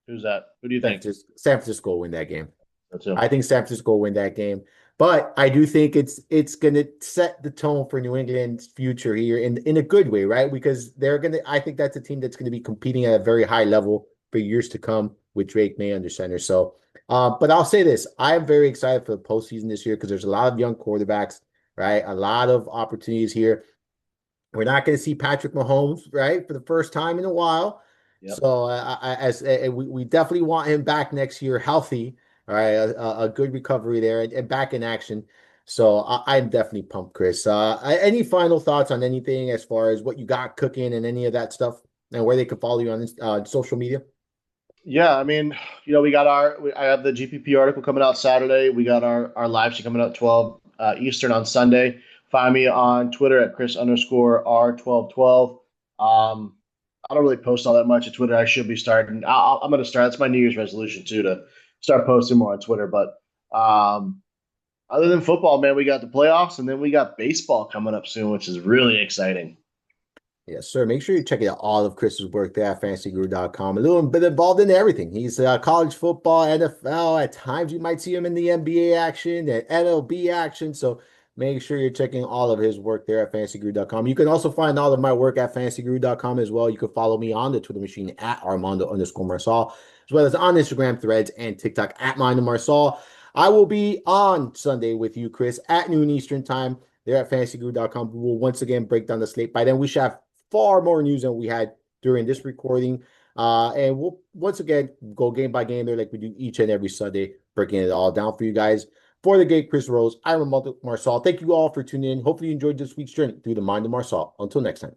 Who's that? Who do you think? San Francisco will win that game. That's him. I think San Francisco will win that game. But I do think it's going to set the tone for New England's future here in a good way, right? Because they're going to, I think that's a team that's going to be competing at a very high level for years to come with Drake May under center. So, but I'll say this: I am very excited for the postseason this year because there's a lot of young quarterbacks, right? A lot of opportunities here. We're not going to see Patrick Mahomes, right, for the first time in a while. Yep. So, we definitely want him back next year, healthy, all right, a good recovery there and back in action. So, I'm definitely pumped, Chris. Any final thoughts on anything as far as what you got cooking and any of that stuff, and where they can follow you on social media? Yeah, I mean, we got I have the GPP article coming out Saturday. We got our live stream coming out 12 Eastern on Sunday. Find me on Twitter at Chris underscore R1212. I don't really post all that much at Twitter. I should be starting. I'm going to start. That's my New Year's resolution too, to start posting more on Twitter. But other than football, man, we got the playoffs and then we got baseball coming up soon, which is really exciting. Yes, sir. Make sure you check out all of Chris's work there at fantasyguru.com. A little bit involved in everything. He's college football, NFL. At times you might see him in the NBA action, and MLB action. So make sure you're checking all of his work there at fantasyguru.com. You can also find all of my work at fantasyguru.com as well. You can follow me on the Twitter machine at Armando underscore Marsal, as well as on Instagram, Threads, and TikTok at Armando Marsal. I will be on Sunday with you, Chris, at noon Eastern time there at fantasyguru.com. We will once again break down the slate. By then, we should have far more news than we had during this recording. And we'll once again go game by game there like we do each and every Sunday, breaking it all down for you guys. For the gate, Chris Rose, I'm Armando Marsal. Thank you all for tuning in. Hopefully you enjoyed this week's journey through the mind of Marsal. Until next time.